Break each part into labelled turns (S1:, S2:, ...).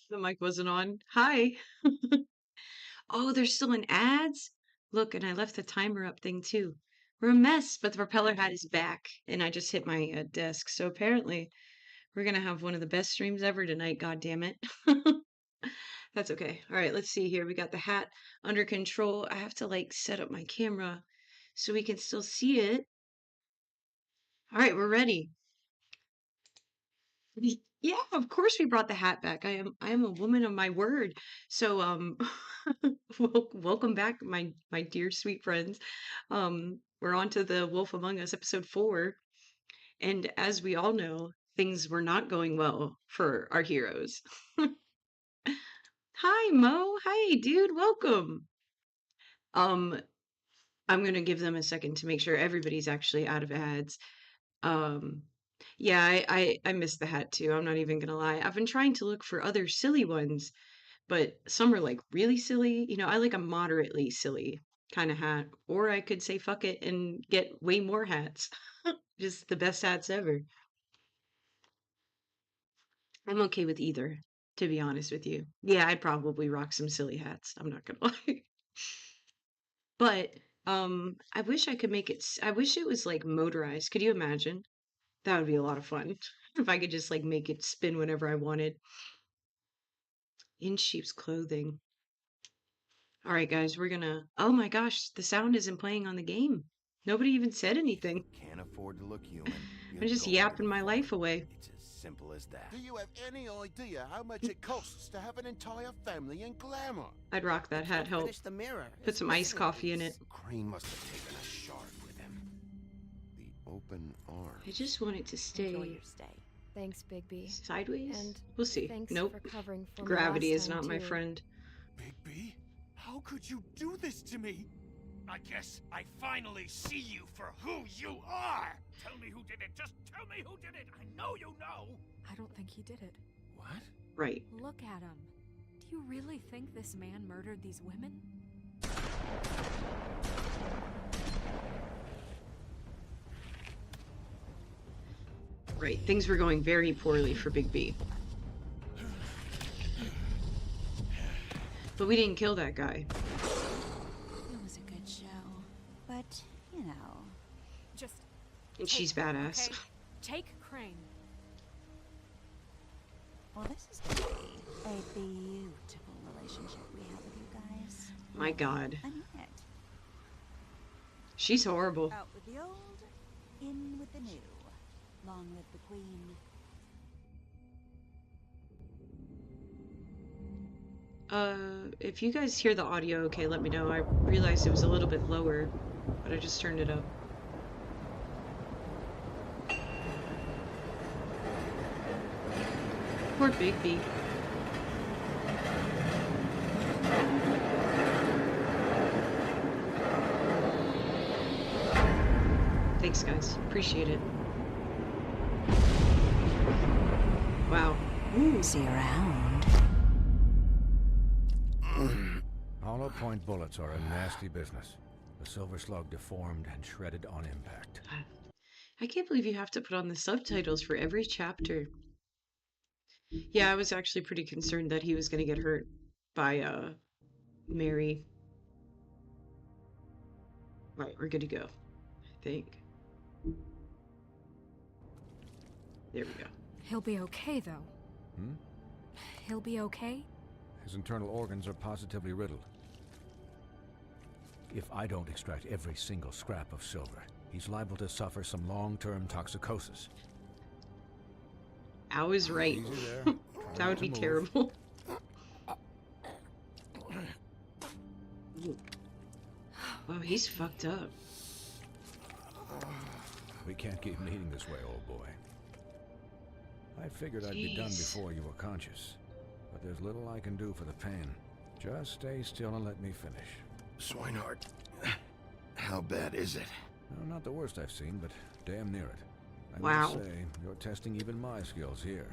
S1: The mic wasn't on. Hi. Oh, there's still an ads? Look, and I left the timer up thing too. We're a mess, but the propeller hat is back, and I just hit my desk. So apparently, we're gonna have one of the best streams ever tonight. God damn it. That's okay. All right, let's see here. We got the hat under control. I have to like set up my camera so we can still see it. All right, we're ready. Yeah, of course we brought the hat back. I am a woman of my word. So welcome back my dear sweet friends. We're on to the Wolf Among Us episode 4, and as we all know, things were not going well for our heroes. Hi Mo. Hi dude, welcome. Um I'm going to give them a second to make sure everybody's actually out of ads. Um, yeah, I missed the hat too. I'm not even gonna lie. I've been trying to look for other silly ones, but some are like really silly. You know, I like a moderately silly kind of hat. Or I could say fuck it and get way more hats. Just the best hats ever. I'm okay with either, to be honest with you. Yeah, I'd probably rock some silly hats. I'm not gonna lie. But I wish I could make it I wish it was like motorized. Could you imagine? That would be a lot of fun. If I could just like make it spin whenever I wanted. In sheep's clothing. All right, guys, we're gonna. Oh my gosh, the sound isn't playing on the game. Nobody even said anything.
S2: Can't afford to look human.
S1: I'm just yapping my life away.
S2: It's as simple as that.
S3: Do you have any idea how much it costs to have an entire family in glamour?
S1: I'd rock that hat. Help.
S4: Finish the mirror.
S1: Put some iced coffee in it.
S2: Crane must have taken a shard with him.
S3: The open arm.
S1: I just want it to
S5: Enjoy
S1: stay
S5: your stay. Thanks, Bigby.
S1: sideways.
S5: And
S1: We'll see.
S5: thanks
S1: Nope.
S5: for covering for me
S1: Gravity
S5: last
S1: is
S5: time,
S1: not my
S5: too.
S1: friend.
S6: Bigby, how could you do this to me? I guess I finally see you for who you are! Tell me who did it! Just tell me who did it! I know you know!
S7: I don't think he did it.
S2: What?
S1: Right.
S7: Look at him. Do you really think this man murdered these women?
S1: Right. Things were going very poorly for Big B. But we didn't kill that guy.
S8: It was a good show, but, you know.
S7: Just
S1: And she's badass.
S7: okay? Take Crane.
S8: Well, this is going to be a beautiful relationship we have with you guys.
S1: My god.
S8: I mean it.
S1: She's horrible.
S8: Out with the old, in with the new. Long live the queen.
S1: If you guys hear the audio okay, let me know. I realized it was a little bit lower, but I just turned it up. Poor Bigby. Thanks, guys. Appreciate it. Wow.
S8: See you around.
S9: Hollow point bullets are a nasty business. The Silver Slug deformed and shredded on impact.
S1: I can't believe you have to put on the subtitles for every chapter. Yeah, I was actually pretty concerned that he was gonna get hurt by Mary. Right, we're good to go. I think. There we go.
S7: He'll be okay, though.
S9: Hmm?
S7: He'll be okay?
S9: His internal organs are positively riddled. If I don't extract every single scrap of silver, he's liable to suffer some long-term toxicosis.
S1: I was right.
S9: Easy there.
S1: That
S9: Try
S1: would
S9: not
S1: be
S9: to move.
S1: terrible. Oh, he's fucked up.
S9: We can't keep meeting this way, old boy. I figured I'd be done
S1: Jeez.
S9: before you were conscious, but there's little I can do for the pain. Just stay still and let me finish.
S3: Swinehart, how bad is it?
S9: No, not the worst I've seen, but damn near it. I
S1: Wow.
S9: must say, you're testing even my skills here.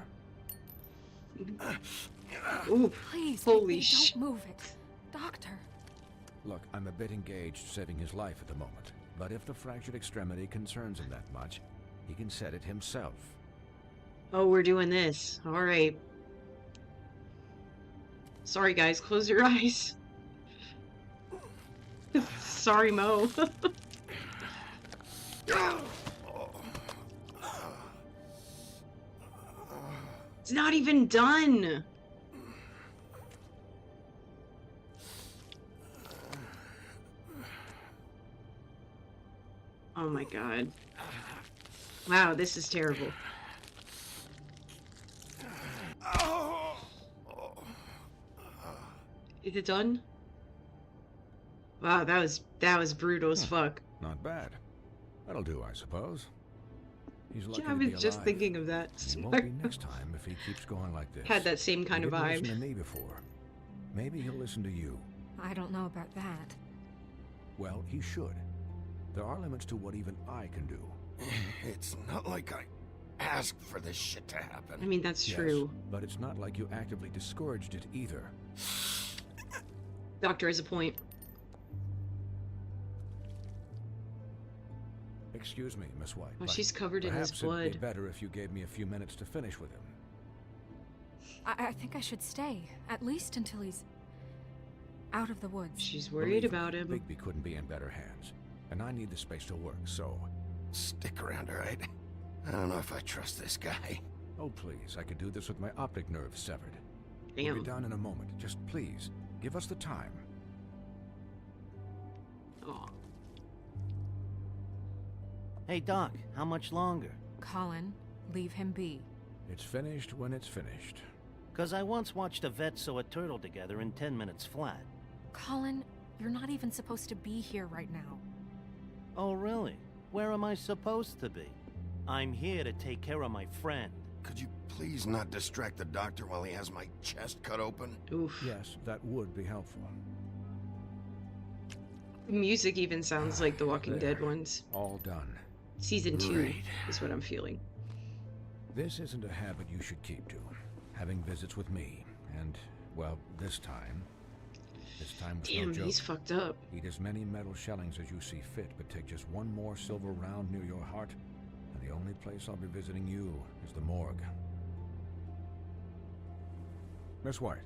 S1: Ooh,
S7: Please,
S1: holy
S7: Bigby,
S1: sh!
S7: don't move it. Doctor.
S9: Look, I'm a bit engaged saving his life at the moment, but if the fractured extremity concerns him that much, he can set it himself.
S1: Oh, we're doing this. All right. Sorry, guys, close your eyes. Sorry, Mo. It's not even done. Oh my god. Wow, this is terrible. Is it done? Wow, that was brutal as fuck.
S9: Not bad. That'll do, I suppose. He's lucky
S1: Yeah, I
S9: to be
S1: was just
S9: alive.
S1: thinking of that.
S9: He won't be next time if he keeps going like this.
S1: Had that same kind
S9: He
S1: of
S9: didn't
S1: vibe.
S9: listen to me before. Maybe he'll listen to you.
S7: I don't know about that.
S9: Well, he should. There are limits to what even I can do.
S2: It's not like I asked for this shit to happen.
S1: I mean, that's
S9: Yes,
S1: true.
S9: but it's not like you actively discouraged it either.
S1: Doctor has a point.
S9: Excuse me, Miss White.
S1: Well,
S9: but
S1: she's covered in his
S9: perhaps it'd be
S1: blood.
S9: better if you gave me a few minutes to finish with him.
S7: I think I should stay, at least until he's out of the woods.
S1: She's worried
S9: Believe me,
S1: about him.
S9: Bigby couldn't be in better hands, and I need the space to work, so...
S2: Stick around, all right? I don't know if I trust this guy.
S9: Oh, please, I could do this with my optic nerve severed. We'll
S1: Damn.
S9: be done in a moment. Just please, give us the time.
S1: Aw.
S4: Hey, Doc, how much longer?
S7: Colin, leave him be.
S9: It's finished when it's finished.
S4: 'Cause I once watched a vet sew a turtle together in 10 minutes flat.
S7: Colin, you're not even supposed to be here right now.
S4: Oh, really? Where am I supposed to be? I'm here to take care of my friend.
S2: Could you please not distract the doctor while he has my chest cut open?
S1: Oof.
S9: Yes, that would be helpful.
S1: The music even sounds like the Walking
S9: There.
S1: Dead ones.
S9: All done.
S1: Season 2
S2: Great.
S1: is what I'm feeling.
S9: This isn't a habit you should keep to. Having visits with me, and, well, this time was
S1: Damn,
S9: no joke.
S1: he's fucked up.
S9: Eat as many metal shellings as you see fit, but take just one more silver round near your heart, and the only place I'll be visiting you is the morgue. Miss White,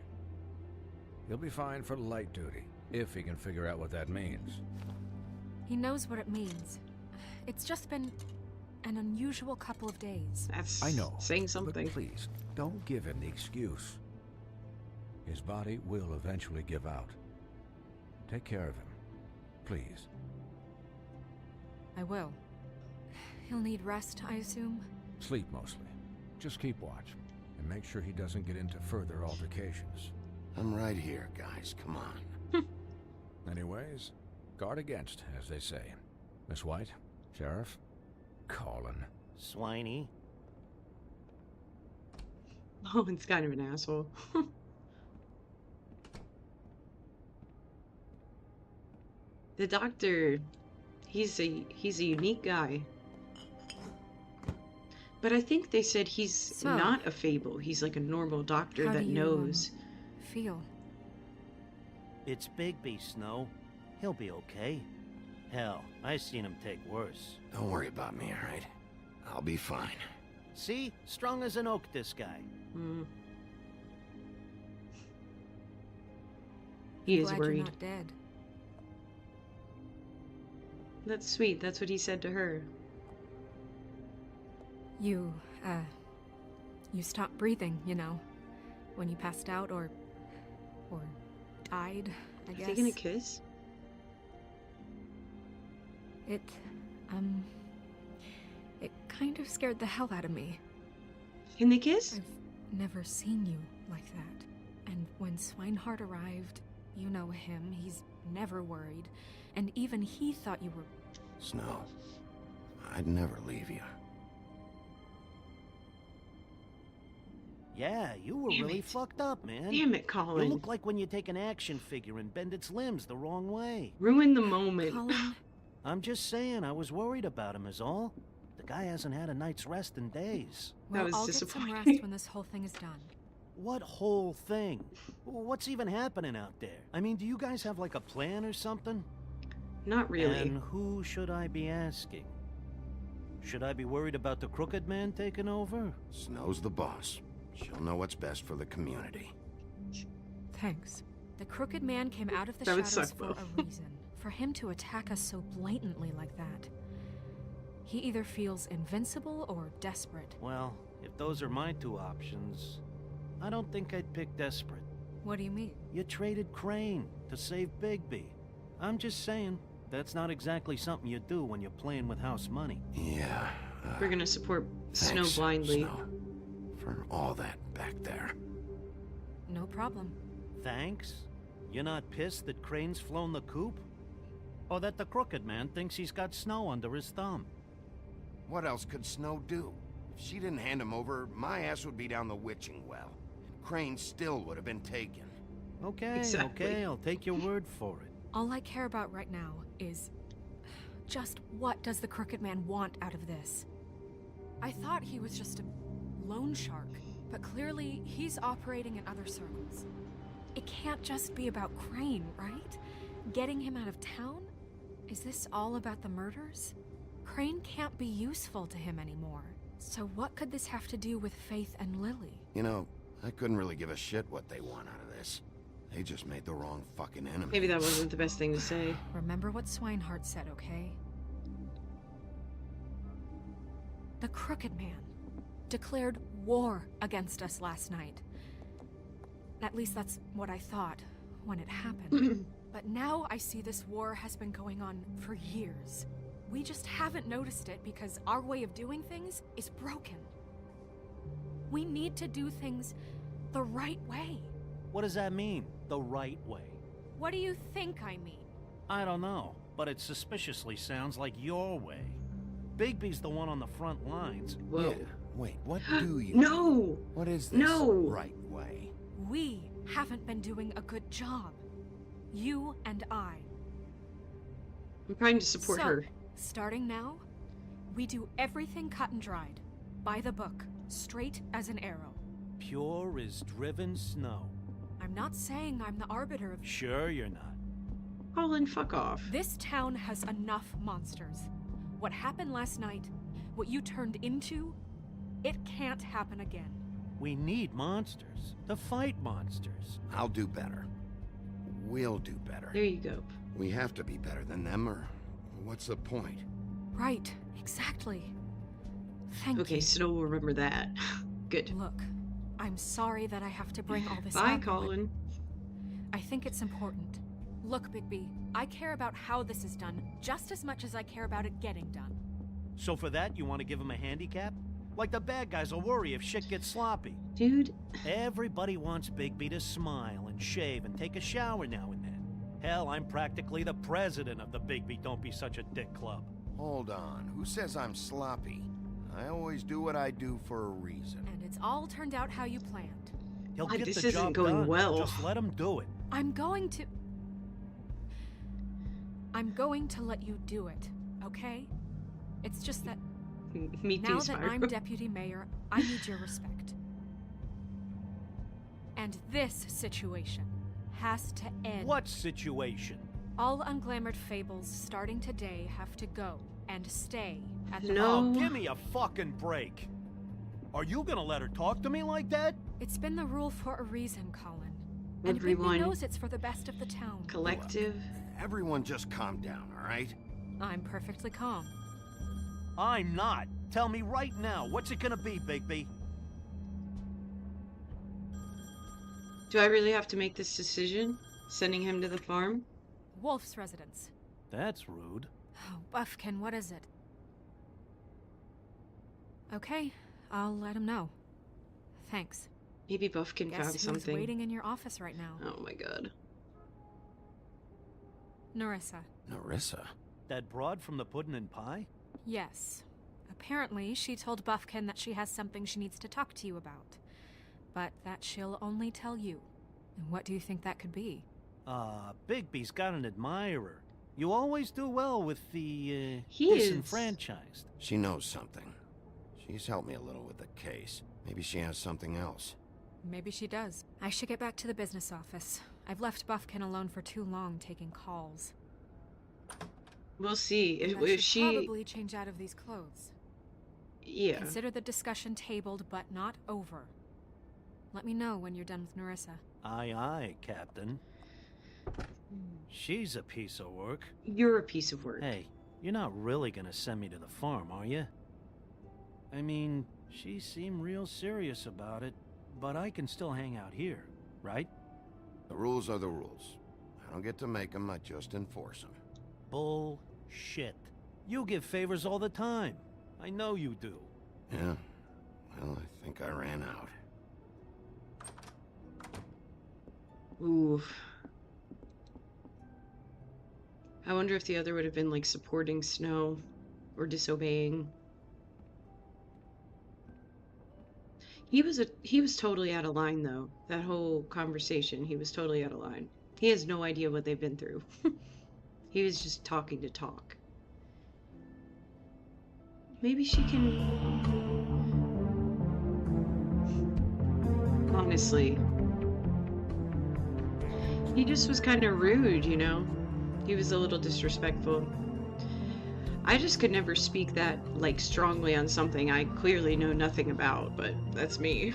S9: he'll be fine for light duty, if he can figure out what that means.
S7: He knows what it means. It's just been an unusual couple of days.
S1: That's
S9: I know,
S1: saying something.
S9: but please, don't give him the excuse. His body will eventually give out. Take care of him, please.
S7: I will. He'll need rest, I assume.
S9: Sleep mostly. Just keep watch, and make sure he doesn't get into further altercations.
S2: I'm right here, guys. Come on.
S9: Anyways, guard against, as they say. Miss White, Sheriff, Colin.
S4: Swiney.
S1: Oh, it's kind of an asshole. The doctor, he's a unique guy. But I think they said he's
S7: So,
S1: not a fable. He's like a normal doctor
S7: how
S1: that
S7: do you,
S1: knows.
S7: Feel.
S4: It's Bigby, Snow. He'll be okay. Hell, I seen him take worse.
S2: Don't worry about me, all right? I'll be fine.
S4: See? Strong as an oak, this guy.
S1: Hmm. He is
S7: Glad
S1: worried.
S7: you're not dead.
S1: That's sweet. That's what he said to her.
S7: You stopped breathing, you know, when you passed out or died, I
S1: Are
S7: guess.
S1: they gonna kiss?
S7: It kind of scared the hell out of me.
S1: Can they kiss?
S7: I've never seen you like that. And when Swinehart arrived, you know him, he's never worried. And even he thought you were...
S2: Snow, I'd never leave you.
S4: Yeah, you were
S1: Damn
S4: really
S1: it.
S4: fucked up, man.
S1: Damn it,
S4: You
S1: Colin.
S4: look like when you take an action figure and bend its limbs the wrong way.
S1: Ruin the moment.
S7: Colin,
S4: I'm just saying, I was worried about him is all. The guy hasn't had a night's rest in days.
S7: well,
S1: was
S7: I'll get some
S1: disappointing.
S7: rest when this whole thing is done.
S4: What whole thing? What's even happening out there? I mean, do you guys have like a plan or something?
S1: Not really.
S4: And who should I be asking? Should I be worried about the crooked man taking over?
S2: Snow's the boss. She'll know what's best for the community.
S7: Thanks. The Crooked Man came out of the
S1: That would
S7: shadows
S1: suck,
S7: for
S1: though.
S7: a reason. For him to attack us so blatantly like that. He either feels invincible or desperate.
S4: Well, if those are my two options, I don't think I'd pick desperate.
S7: What do you mean?
S4: You traded Crane to save Bigby. I'm just saying, that's not exactly something you do when you're playing with house money.
S2: Yeah.
S1: We're gonna support Snow
S2: Thanks,
S1: blindly.
S2: Snow, for all that back there.
S7: No problem.
S4: Thanks? You're not pissed that Crane's flown the coop? Or that the Crooked Man thinks he's got Snow under his thumb?
S2: What else could Snow do? If she didn't hand him over, my ass would be down the witching well. And Crane still would have been taken.
S4: Okay,
S1: Exactly.
S4: okay, I'll take your word for it.
S7: All I care about right now is just what does the Crooked Man want out of this? I thought he was just a loan shark, but clearly he's operating in other circles. It can't just be about Crane, right? Getting him out of town? Is this all about the murders? Crane can't be useful to him anymore. So what could this have to do with Faith and Lily?
S2: You know, I couldn't really give a shit what they want out of this. They just made the wrong fucking enemy.
S1: Maybe that wasn't the best thing to say.
S7: Remember what Swinehart said, okay? The Crooked Man declared war against us last night. At least that's what I thought when it happened. But now I see this war has been going on for years. We just haven't noticed it because our way of doing things is broken. We need to do things the right way.
S4: What does that mean, the right way?
S7: What do you think I mean?
S4: I don't know, but it suspiciously sounds like your way. Bigby's the one on the front lines.
S1: Whoa.
S2: Yeah. Wait, what do you
S1: No!
S2: What is this
S1: No!
S2: right way?
S7: We haven't been doing a good job. You and I.
S1: I'm trying to support
S7: So,
S1: her.
S7: starting now, we do everything cut and dried. By the book. Straight as an arrow.
S4: Pure as driven snow.
S7: I'm not saying I'm the arbiter of...
S4: Sure you're not.
S1: Colin, fuck off.
S7: This town has enough monsters. What happened last night, what you turned into, it can't happen again.
S4: We need monsters to fight monsters.
S2: I'll do better. We'll do better.
S1: There you go.
S2: We have to be better than them, or what's the point?
S7: Right, exactly. Thank
S1: Okay,
S7: you.
S1: Snow will remember that. Good.
S7: Look, I'm sorry that I have to bring all this
S1: Bye,
S7: up, but
S1: Colin.
S7: I think it's important. Look, Bigby, I care about how this is done just as much as I care about it getting done.
S4: So for that, you want to give him a handicap? Like the bad guys will worry if shit gets sloppy.
S1: Dude,
S4: Everybody wants Bigby to smile and shave and take a shower now and then. Hell, I'm practically the president of the Bigby Don't Be Such a Dick Club.
S2: Hold on. Who says I'm sloppy? I always do what I do for a reason.
S7: And it's all turned out how you planned.
S4: He'll
S1: God,
S4: get
S1: this
S4: the
S1: isn't
S4: job
S1: going
S4: done.
S1: well.
S4: Just let him do it.
S7: I'm going to let you do it, okay? It's just that
S1: me too,
S7: now that
S1: Spyro.
S7: I'm deputy mayor, I need your respect. And this situation has to end.
S4: What situation?
S7: All unglamored fables starting today have to go and stay at the
S1: No.
S4: Oh, give me a fucking break. Are you gonna let her talk to me like that?
S7: It's been the rule for a reason, Colin. And
S1: Everyone-
S7: Bigby knows it's for the best of the town.
S1: Collective.
S2: Everyone just calm down, all right?
S7: I'm perfectly calm.
S4: I'm not. Tell me right now, what's it gonna be, Bigby?
S1: Do I really have to make this decision? Sending him to the farm?
S7: Wolf's residence.
S4: That's rude.
S7: Oh, Buffkin, what is it? Okay, I'll let him know. Thanks.
S1: Maybe Buffkin
S7: Guess
S1: found
S7: who's
S1: something.
S7: waiting in your office right now?
S1: Oh my god.
S7: Narissa.
S2: Narissa?
S4: That broad from the puddin' and pie?
S7: Yes. Apparently, she told Buffkin that she has something she needs to talk to you about. But that she'll only tell you. And what do you think that could be?
S4: Bigby's got an admirer. You always do well with the,
S1: He is.
S4: disenfranchised.
S2: She knows something. She's helped me a little with the case. Maybe she has something else.
S7: Maybe she does. I should get back to the business office. I've left Buffkin alone for too long taking calls.
S1: We'll see.
S7: And I
S1: If
S7: should
S1: she...
S7: probably change out of these clothes.
S1: Yeah.
S7: Consider the discussion tabled but not over. Let me know when you're done with Narissa.
S4: Aye, aye, Captain. She's a piece of work.
S1: You're a piece of work.
S4: Hey, you're not really gonna send me to the farm, are you? I mean, she seemed real serious about it, but I can still hang out here, right?
S2: The rules are the rules. I don't get to make them, I just enforce them.
S4: Bullshit. You give favors all the time. I know you do.
S2: Yeah? Well, I think I ran out.
S1: Ooh. I wonder if the other would have been like supporting Snow or disobeying. He was totally out of line though. That whole conversation, he was totally out of line. He has no idea what they've been through. He was just talking to talk. Maybe she can... Honestly. He just was kind of rude, you know? He was a little disrespectful. I just could never speak that, like, strongly on something I clearly know nothing about, but that's me.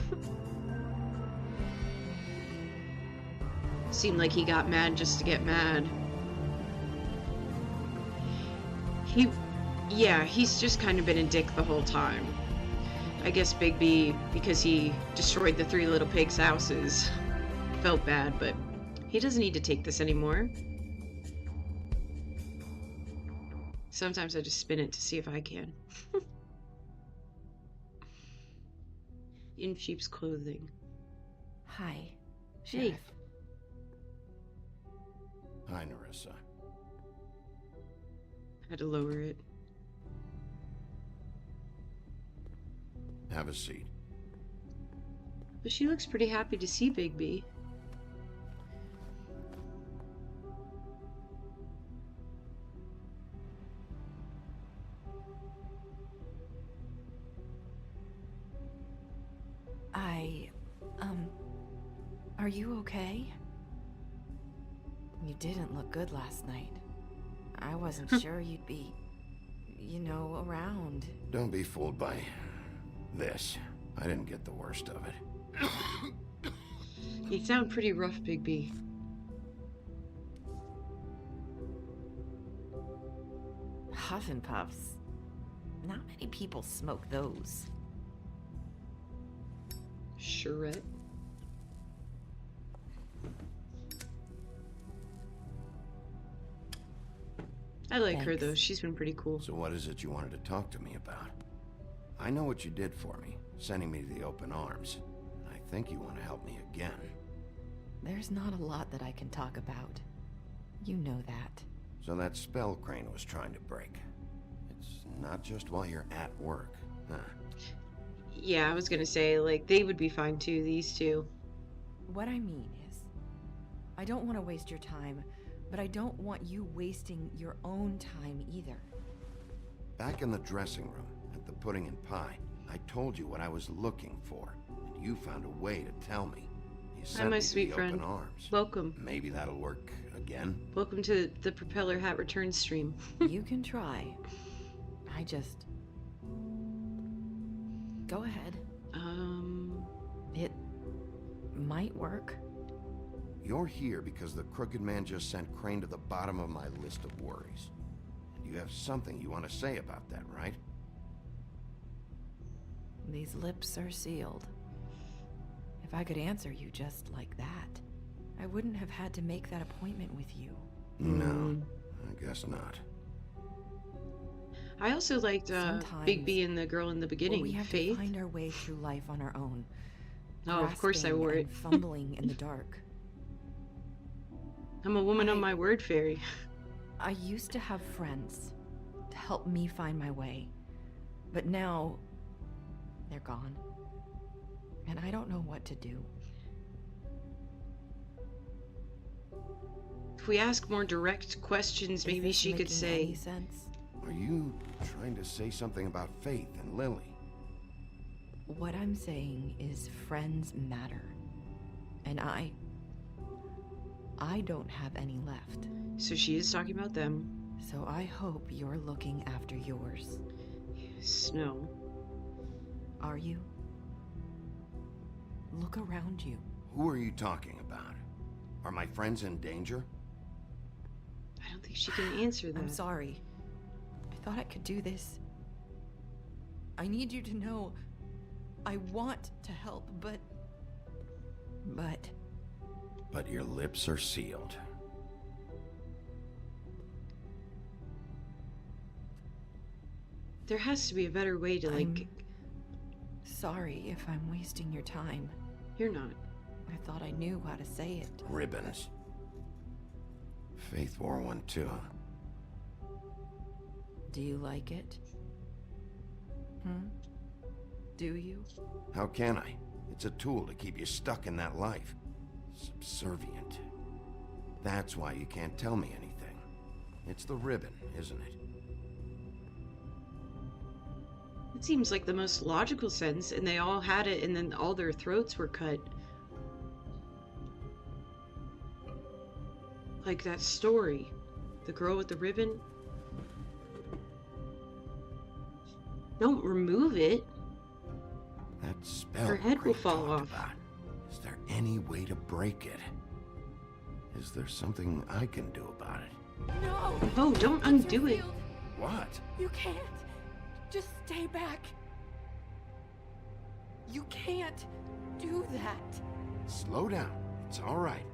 S1: Seemed like he got mad just to get mad. Yeah, he's just kind of been a dick the whole time. I guess Bigby, because he destroyed the Three Little Pigs' houses, felt bad, but he doesn't need to take this anymore. Sometimes I just spin it to see if I can. In sheep's clothing.
S5: Hi,
S1: Hey.
S5: Sheriff.
S2: Hi, Nerissa.
S1: Had to lower it.
S2: Have a seat.
S1: But she looks pretty happy to see Bigby.
S5: Are you okay? You didn't look good last night. I wasn't sure you'd be, you know, around.
S2: Don't be fooled by this. I didn't get the worst of it.
S1: You sound pretty rough, Bigby.
S5: Huff and puffs. Not many people smoke those.
S1: Charette. I like her
S5: Thanks.
S1: though. She's been pretty cool.
S2: So what is it you wanted to talk to me about? I know what you did for me, sending me to the open arms. I think you want to help me again.
S5: There's not a lot that I can talk about. You know that.
S2: So that spell Crane was trying to break. It's not just while you're at work, huh?
S1: Yeah, I was gonna say, like, they would be fine too, these two.
S5: What I mean is, I don't want to waste your time, but I don't want you wasting your own time either.
S2: Back in the dressing room, at the pudding and pie, I told you what I was looking for, and you found a way to tell me. You
S1: Hi,
S2: sent
S1: my
S2: me to
S1: sweet
S2: the
S1: friend.
S2: open arms.
S1: Welcome.
S2: Maybe that'll work again.
S1: Welcome to the Propeller Hat Return stream.
S5: You can try. I just... Go ahead. It might work.
S2: You're here because the Crooked Man just sent Crane to the bottom of my list of worries. And you have something you want to say about that, right?
S5: These lips are sealed. If I could answer you just like that, I wouldn't have had to make that appointment with you.
S2: No, I guess not.
S1: I also liked
S5: Sometimes
S1: Bigby and the girl in the beginning,
S5: we have
S1: Faith.
S5: to find our way through life on our own.
S1: Oh, of course I
S5: grasping
S1: wore
S5: and
S1: it.
S5: fumbling in the dark.
S1: I'm a woman on my word, fairy.
S5: I used to have friends to help me find my way, but now they're gone, and I don't know what to do.
S1: If we ask more direct questions,
S5: Is
S1: maybe
S5: this
S1: she could
S5: making
S1: say,
S5: any sense?
S2: Are you trying to say something about Faith and Lily?
S5: What I'm saying is friends matter, and I don't have any left.
S1: so she is talking about them.
S5: So I hope you're looking after yours.
S1: Snow.
S5: Are you? Look around you.
S2: Who are you talking about? Are my friends in danger?
S1: I don't think she can answer that.
S5: I'm sorry. I thought I could do this. I need you to know I want to help, but...
S2: But your lips are sealed.
S1: There has to be a better way to, like...
S5: I'm sorry if I'm wasting your time.
S1: You're not.
S5: I thought I knew how to say it.
S2: Ribbons. Faith wore one too.
S5: Do you like it? Do you?
S2: How can I? It's a tool to keep you stuck in that life. Subservient. That's why you can't tell me anything. It's the ribbon, isn't it?
S1: It seems like the most logical sense, and they all had it, and then all their throats were cut. Like that story. The girl with the ribbon. Don't remove it.
S2: That spell
S1: Her head will
S2: Crane
S1: fall
S2: talked
S1: off.
S2: about. Is there any way to break it? Is there something I can do about it?
S5: No!
S1: No, don't undo it.
S2: What?
S5: You can't! Just stay back! You can't do that!
S2: Slow down. It's all right.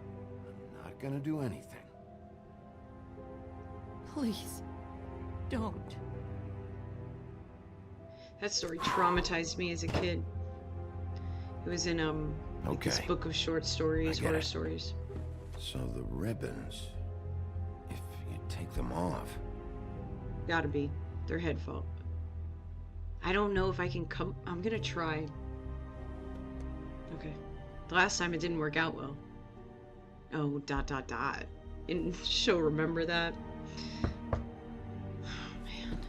S2: I'm not gonna do anything.
S5: Please, don't.
S1: That story traumatized me as a kid. It was in like this
S2: Okay.
S1: book of short stories,
S2: I get
S1: horror
S2: it.
S1: stories.
S2: So the ribbons, if you take them off,
S1: Gotta be their head fault. I don't know if I can come. I'm gonna try. Okay. The last time it didn't work out well. Oh, ... And she'll remember that. Oh, man.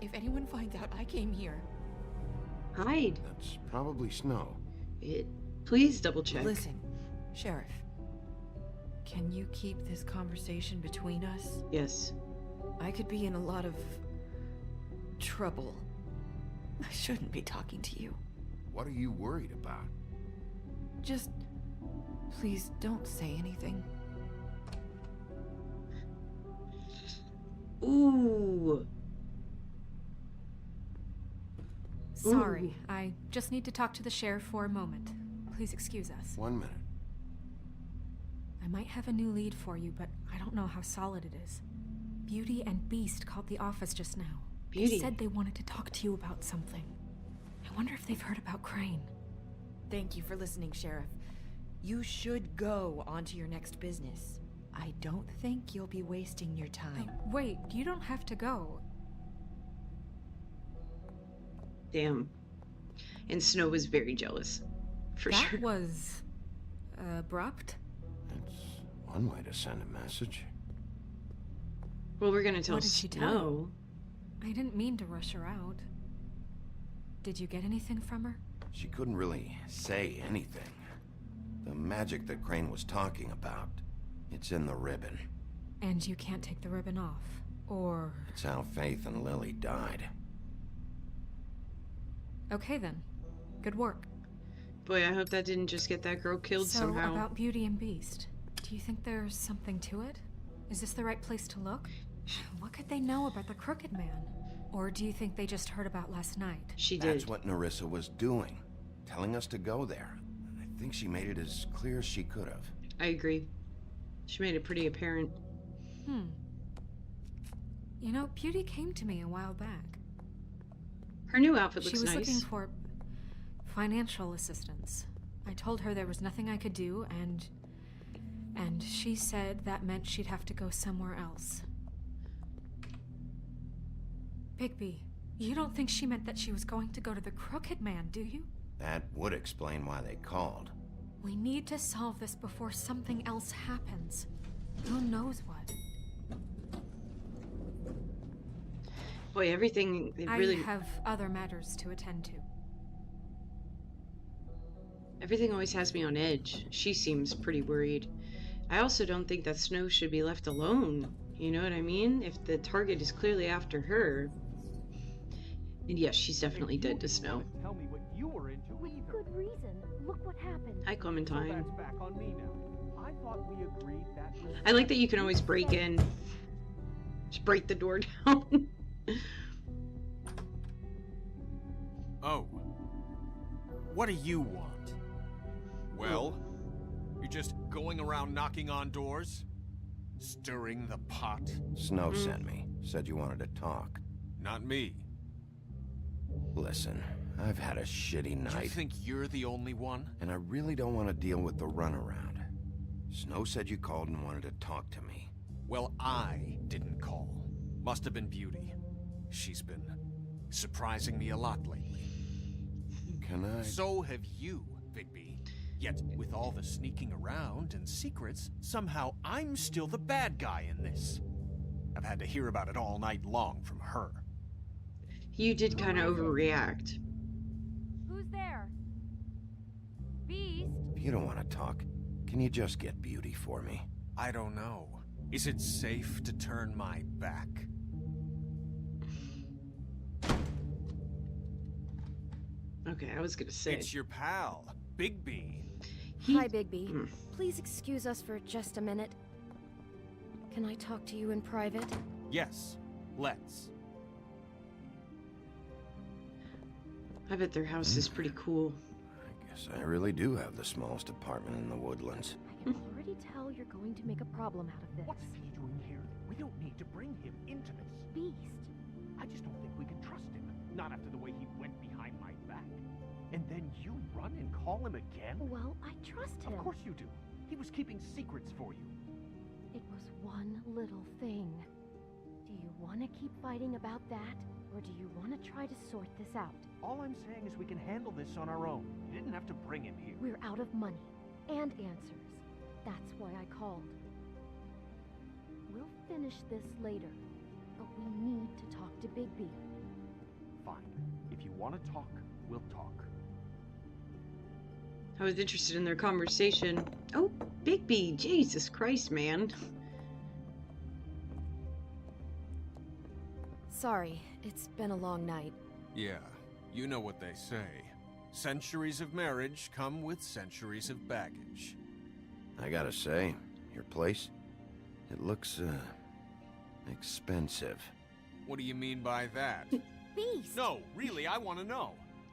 S5: If anyone finds out I came here,
S1: Hide.
S2: that's probably Snow.
S1: Please double check.
S5: listen, Sheriff. Can you keep this conversation between us?
S1: Yes.
S5: I could be in a lot of trouble. I shouldn't be talking to you.
S2: What are you worried about?
S5: Just please don't say anything.
S1: Ooh.
S7: Sorry, I just need to talk to the sheriff for a moment. Please excuse us.
S2: 1 minute.
S7: I might have a new lead for you, but I don't know how solid it is. Beauty and Beast called the office just now.
S1: Beauty.
S7: They said they wanted to talk to you about something. I wonder if they've heard about Crane.
S5: Thank you for listening, Sheriff. You should go on to your next business. I don't think you'll be wasting your time.
S7: Wait, you don't have to go.
S1: Damn. And Snow was very jealous. For
S7: That
S1: sure.
S7: was abrupt.
S2: That's one way to send a message.
S1: Well, we're gonna tell
S7: What did she tell
S1: Snow.
S7: I didn't mean to rush her out. Did you get anything from her?
S2: She couldn't really say anything. The magic that Crane was talking about, it's in the ribbon.
S7: And you can't take the ribbon off. Or...
S2: It's how Faith and Lily died.
S7: Okay then. Good work.
S1: Boy, I hope that didn't just get that girl killed
S7: So,
S1: somehow.
S7: about Beauty and Beast, do you think there's something to it? Is this the right place to look? What could they know about the Crooked Man? Or do you think they just heard about last night?
S1: She did.
S2: That's what Nerissa was doing, telling us to go there. I think she made it as clear as she could have.
S1: I agree. She made it pretty apparent.
S7: You know, Beauty came to me a while back.
S1: Her new outfit
S7: She
S1: looks
S7: was
S1: nice.
S7: looking for financial assistance. I told her there was nothing I could do, and she said that meant she'd have to go somewhere else. Bigby, you don't think she meant that she was going to go to the Crooked Man, do you?
S2: That would explain why they called.
S7: We need to solve this before something else happens. Who knows what?
S1: Boy, everything it really
S7: I have other matters to attend to.
S1: everything always has me on edge. She seems pretty worried. I also don't think that Snow should be left alone. You know what I mean? If the target is clearly after her. And yes, she's definitely dead to Snow.
S6: Tell me what you were into
S10: With
S6: either.
S10: good reason. Look what
S8: happened?
S1: Hi, Clementine.
S6: That's back on me now. I thought we agreed that was...
S1: I like that you can always break in. Just break the door down.
S6: Oh. What do you want? Well, you're just going around knocking on doors? Stirring the pot?
S2: Snow sent me. Said you wanted to talk.
S6: Not me.
S2: Listen, I've had a shitty
S6: Do you
S2: night,
S6: think you're the only one?
S2: and I really don't want to deal with the runaround. Snow said you called and wanted to talk to me.
S6: Well, I didn't call. Must have been Beauty. She's been surprising me a lot lately.
S2: Can I?
S6: So have you, Bigby. Yet, with all the sneaking around and secrets, somehow I'm still the bad guy in this. I've had to hear about it all night long from her.
S1: You did kind of overreact.
S7: Who's there? Beast?
S2: If you don't want to talk, can you just get Beauty for me?
S6: I don't know. Is it safe to turn my back?
S1: Okay, I was gonna say.
S6: It's your pal, Bigby.
S8: Hi, Bigby. Please excuse us for just a minute. Can I talk to you in private?
S6: Yes, let's.
S1: I bet their house is pretty cool.
S2: I guess I really do have the smallest apartment in the Woodlands.
S8: I can already tell you're going to make a problem out of this.
S10: What's he doing here? We don't need to bring him into this.
S8: Beast.
S10: I just don't think we can trust him. Not after the way he went behind my back. And then you run and call him again?
S8: Well, I trust him.
S10: Of course you do. He was keeping secrets for you.
S8: It was one little thing. Do you want to keep fighting about that? Or do you want to try to sort this out?
S10: All I'm saying is we can handle this on our own. You didn't have to bring him here.
S8: We're out of money and answers. That's why I called. We'll finish this later, but we need to talk to Bigby.
S10: Fine. If you want to talk, we'll talk.
S1: I was interested in their conversation. Oh, Bigby, Jesus Christ, man.
S8: Sorry, it's been a long night.
S6: Yeah, you know what they say. Centuries of marriage come with centuries of baggage.
S2: I gotta say, your place, it looks, expensive.
S6: What do you mean by that?
S8: Beast!
S6: No, really, I want to know.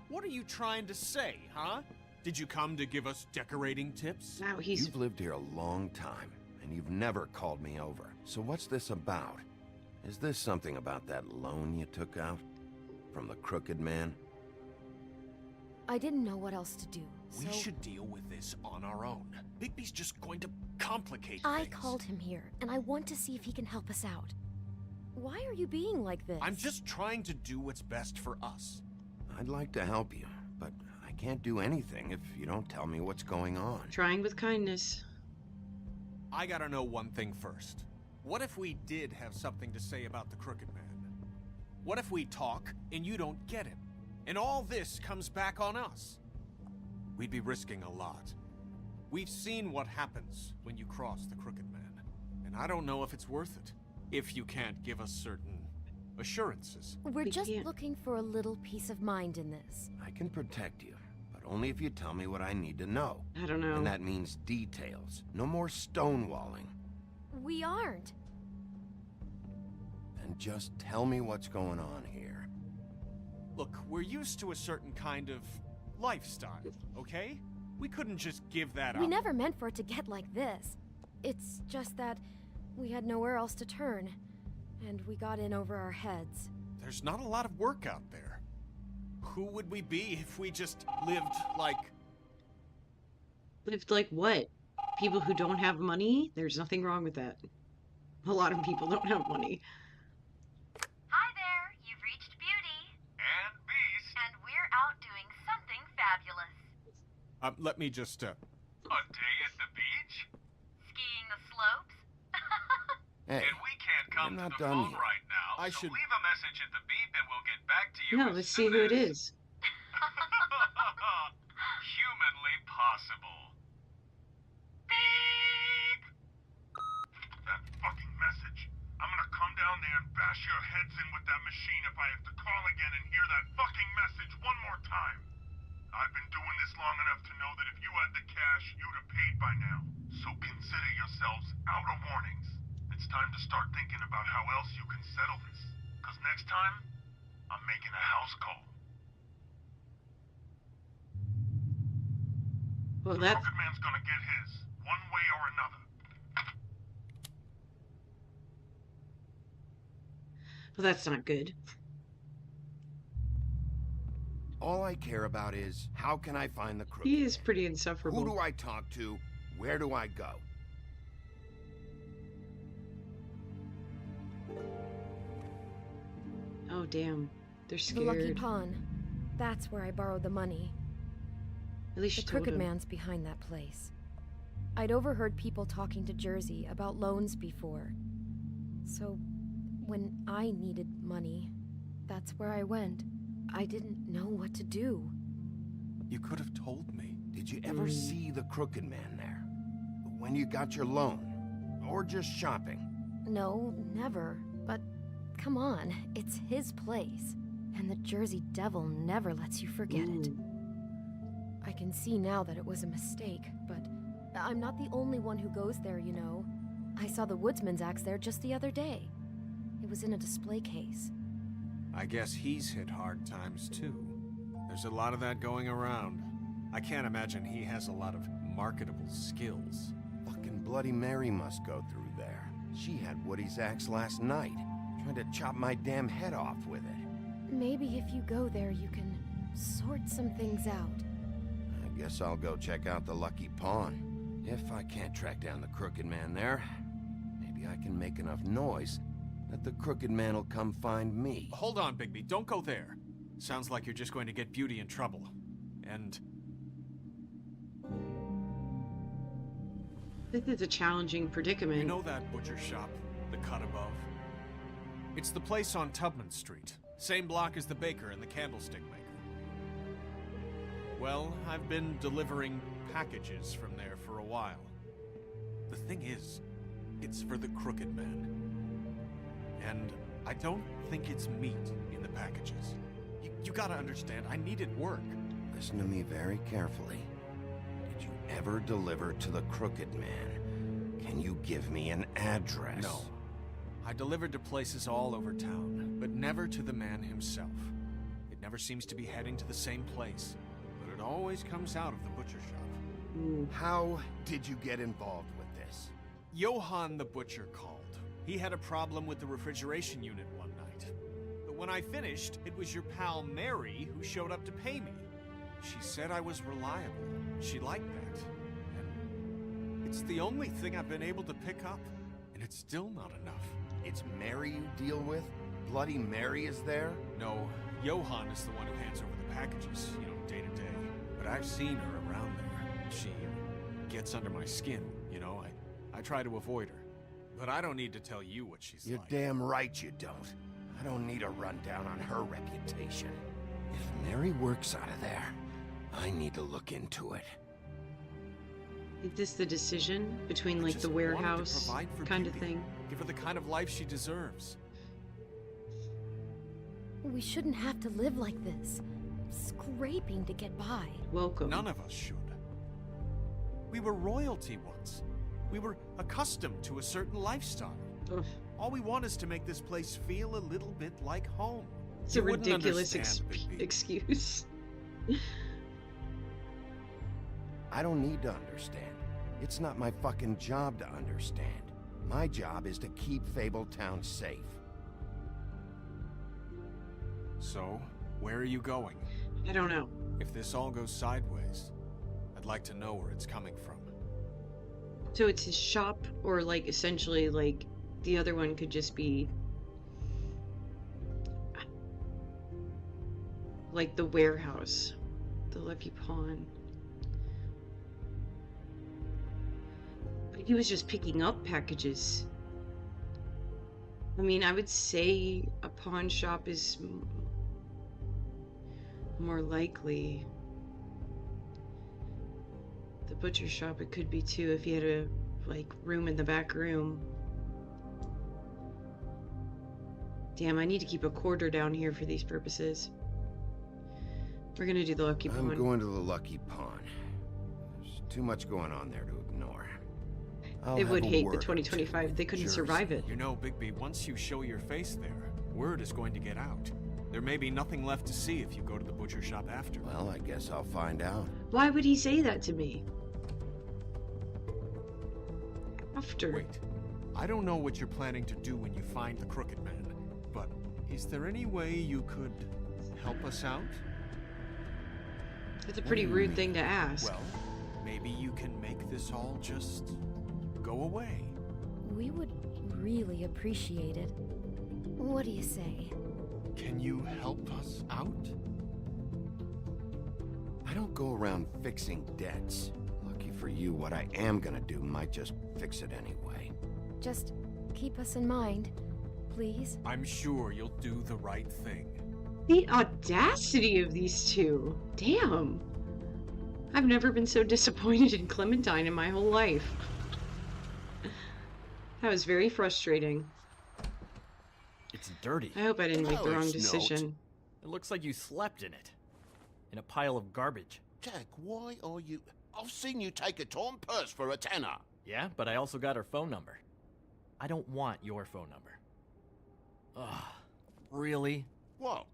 S6: What are you trying to say, huh? Did you come to give us decorating tips?
S1: Now he's
S2: You've lived here a long time, and you've never called me over. So what's this about? Is this something about that loan you took out? From the Crooked Man?
S8: I didn't know what else to do,
S6: We
S8: so
S6: should deal with this on our own. Bigby's just going to complicate
S8: I
S6: things.
S8: called him here, and I want to see if he can help us out. Why are you being like this?
S6: I'm just trying to do what's best for us.
S2: I'd like to help you, but I can't do anything if you don't tell me what's going on.
S1: trying with kindness.
S6: I gotta know one thing first. What if we did have something to say about the Crooked Man? What if we talk and you don't get him? And all this comes back on us? We'd be risking a lot. We've seen what happens when you cross the Crooked Man. And I don't know if it's worth it. If you can't give us certain assurances.
S8: We're
S1: We
S8: just
S1: can't.
S8: looking for a little peace of mind in this.
S2: I can protect you, but only if you tell me what I need to know.
S1: I don't know.
S2: And that means details. No more stonewalling.
S8: We aren't.
S2: And just tell me what's going on here.
S6: Look, we're used to a certain kind of lifestyle, okay? We couldn't just give that
S8: We
S6: up.
S8: never meant for it to get like this. It's just that we had nowhere else to turn, and we got in over our heads.
S6: There's not a lot of work out there. Who would we be if we just lived like...
S1: Lived like what? People who don't have money? There's nothing wrong with that. A lot of people don't have money.
S11: Hi there, you've reached Beauty.
S6: And Beast?
S11: And we're out doing something fabulous.
S6: Let me just,
S10: A day at the beach?
S11: Skiing the slopes?
S2: Hey,
S10: And we can't
S2: I'm
S10: come
S2: not
S10: to the
S2: done
S10: phone
S2: yet.
S10: right now,
S6: I
S10: so
S6: should-
S10: leave a message at the beep and we'll get back to you
S1: No,
S10: as
S1: let's see
S10: soon
S1: who it
S10: as
S1: is.
S10: humanly possible.
S11: Beep!
S10: That fucking message. I'm gonna come down there and bash your heads in with that machine if I have to call again and hear that fucking message one more time. I've been doing this long enough to know that if you had Bash, you'd have paid by now. So consider yourselves out of warnings. It's time to start thinking about how else you can settle this. Because next time, I'm making a house call.
S1: Well,
S10: The
S1: that
S10: Crooked Man's gonna get his, one way or another.
S1: well, that's not good.
S2: All I care about is, how can I find the Crooked
S1: He is
S2: Man?
S1: pretty insufferable.
S2: Who do I talk to? Where do I go?
S1: Oh damn, they're
S8: The
S1: scared.
S8: Lucky Pawn. That's where I borrowed the money.
S1: At least
S8: The
S1: you told
S8: Crooked
S1: him.
S8: Man's behind that place. I'd overheard people talking to Jersey about loans before. So, when I needed money, that's where I went. I didn't know what to do.
S6: You could have told me.
S2: Did you ever see the Crooked Man there? When you got your loan? Or just shopping?
S8: No, never. But come on, it's his place. And the Jersey Devil never lets you forget it. I can see now that it was a mistake, but I'm not the only one who goes there, you know. I saw the Woodsman's axe there just the other day. It was in a display case.
S6: I guess he's hit hard times too. There's a lot of that going around. I can't imagine he has a lot of marketable skills.
S2: Fucking Bloody Mary must go through there. She had Woody's axe last night, trying to chop my damn head off with it.
S8: Maybe if you go there, you can sort some things out.
S2: I guess I'll go check out the Lucky Pawn. If I can't track down the Crooked Man there, maybe I can make enough noise that the Crooked Man will come find me.
S6: Hold on, Bigby. Don't go there. Sounds like you're just going to get Beauty in trouble. And
S1: This is a challenging predicament.
S6: you know that butcher shop, the cut above? It's the place on Tubman Street. Same block as the baker and the candlestick maker. Well, I've been delivering packages from there for a while. The thing is, it's for the Crooked Man. And I don't think it's meat in the packages. You gotta understand, I needed work.
S2: Listen to me very carefully. Did you ever deliver to the Crooked Man? Can you give me an address?
S6: No. I delivered to places all over town, but never to the man himself. It never seems to be heading to the same place, but it always comes out of the butcher shop.
S2: How did you get involved with this?
S6: Johann the butcher called. He had a problem with the refrigeration unit one night. But when I finished, it was your pal Mary who showed up to pay me. She said I was reliable. She liked that. And it's the only thing I've been able to pick up, and it's still not enough.
S2: It's Mary you deal with? Bloody Mary is there?
S6: No, Johann is the one who hands over the packages, day to day. But I've seen her around there. She gets under my skin, I try to avoid her. But I don't need to tell you what she's
S2: You're
S6: like.
S2: damn right you don't. I don't need a rundown on her reputation. If Mary works out of there, I need to look into it.
S1: Is this the decision between
S6: I
S1: like
S6: just
S1: the
S6: wanted to
S1: warehouse
S6: provide for
S1: kind of
S6: Beauty.
S1: thing?
S6: Give her the kind of life she deserves.
S8: We shouldn't have to live like this. Scraping to get by.
S1: Welcome.
S6: None of us should. We were royalty once. We were accustomed to a certain lifestyle.
S1: Ugh.
S6: All we want is to make this place feel a little bit like home.
S1: It's
S6: You
S1: a
S6: wouldn't
S1: ridiculous
S6: understand, Bigby.
S1: excuse.
S2: I don't need to understand. It's not my fucking job to understand. My job is to keep Fabletown safe.
S6: So, where are you going?
S1: I don't know.
S6: If this all goes sideways, I'd like to know where it's coming from.
S1: So it's his shop, or like essentially like the other one could just be like the warehouse, the Lucky Pawn. But he was just picking up packages. I mean, I would say a pawn shop is more likely. The butcher shop, it could be too, if he had a like room in the back room. Damn, I need to keep a quarter down here for these purposes. We're gonna do the Lucky Pawn.
S2: I'm going to the Lucky Pawn. There's Too much going on there to ignore. I'll
S1: They
S2: have
S1: would
S2: a
S1: hate the
S2: word or two
S1: 2025 if they
S2: with
S1: couldn't
S2: Jersey.
S1: survive it.
S6: You know, Bigby, once you show your face there, word is going to get out. There may be nothing left to see if you go to the butcher shop after.
S2: Well, I guess I'll find out.
S1: Why would he say that to me? After.
S6: Wait, I don't know what you're planning to do when you find the Crooked Man, but is there any way you could help us out?
S1: That's a pretty rude thing to ask.
S6: Well, maybe you can make this all just go away.
S8: We would really appreciate it. What do you say?
S6: Can you help us out?
S2: I don't go around fixing debts. Lucky for you, what I am gonna do might just fix it anyway.
S8: Just keep us in mind, please.
S6: I'm sure you'll do the right thing.
S1: The audacity of these two. Damn. I've never been so disappointed in Clementine in my whole life. That was very frustrating.
S12: It's dirty.
S1: I hope I didn't make the
S3: No,
S1: wrong
S3: it's not.
S1: decision.
S12: It looks like you slept in it. In a pile of garbage.
S3: Jack, why are you... I've seen you take a torn purse for a tenner.
S12: Yeah, but I also got her phone number. I don't want your phone number. Ugh. Really?
S3: What?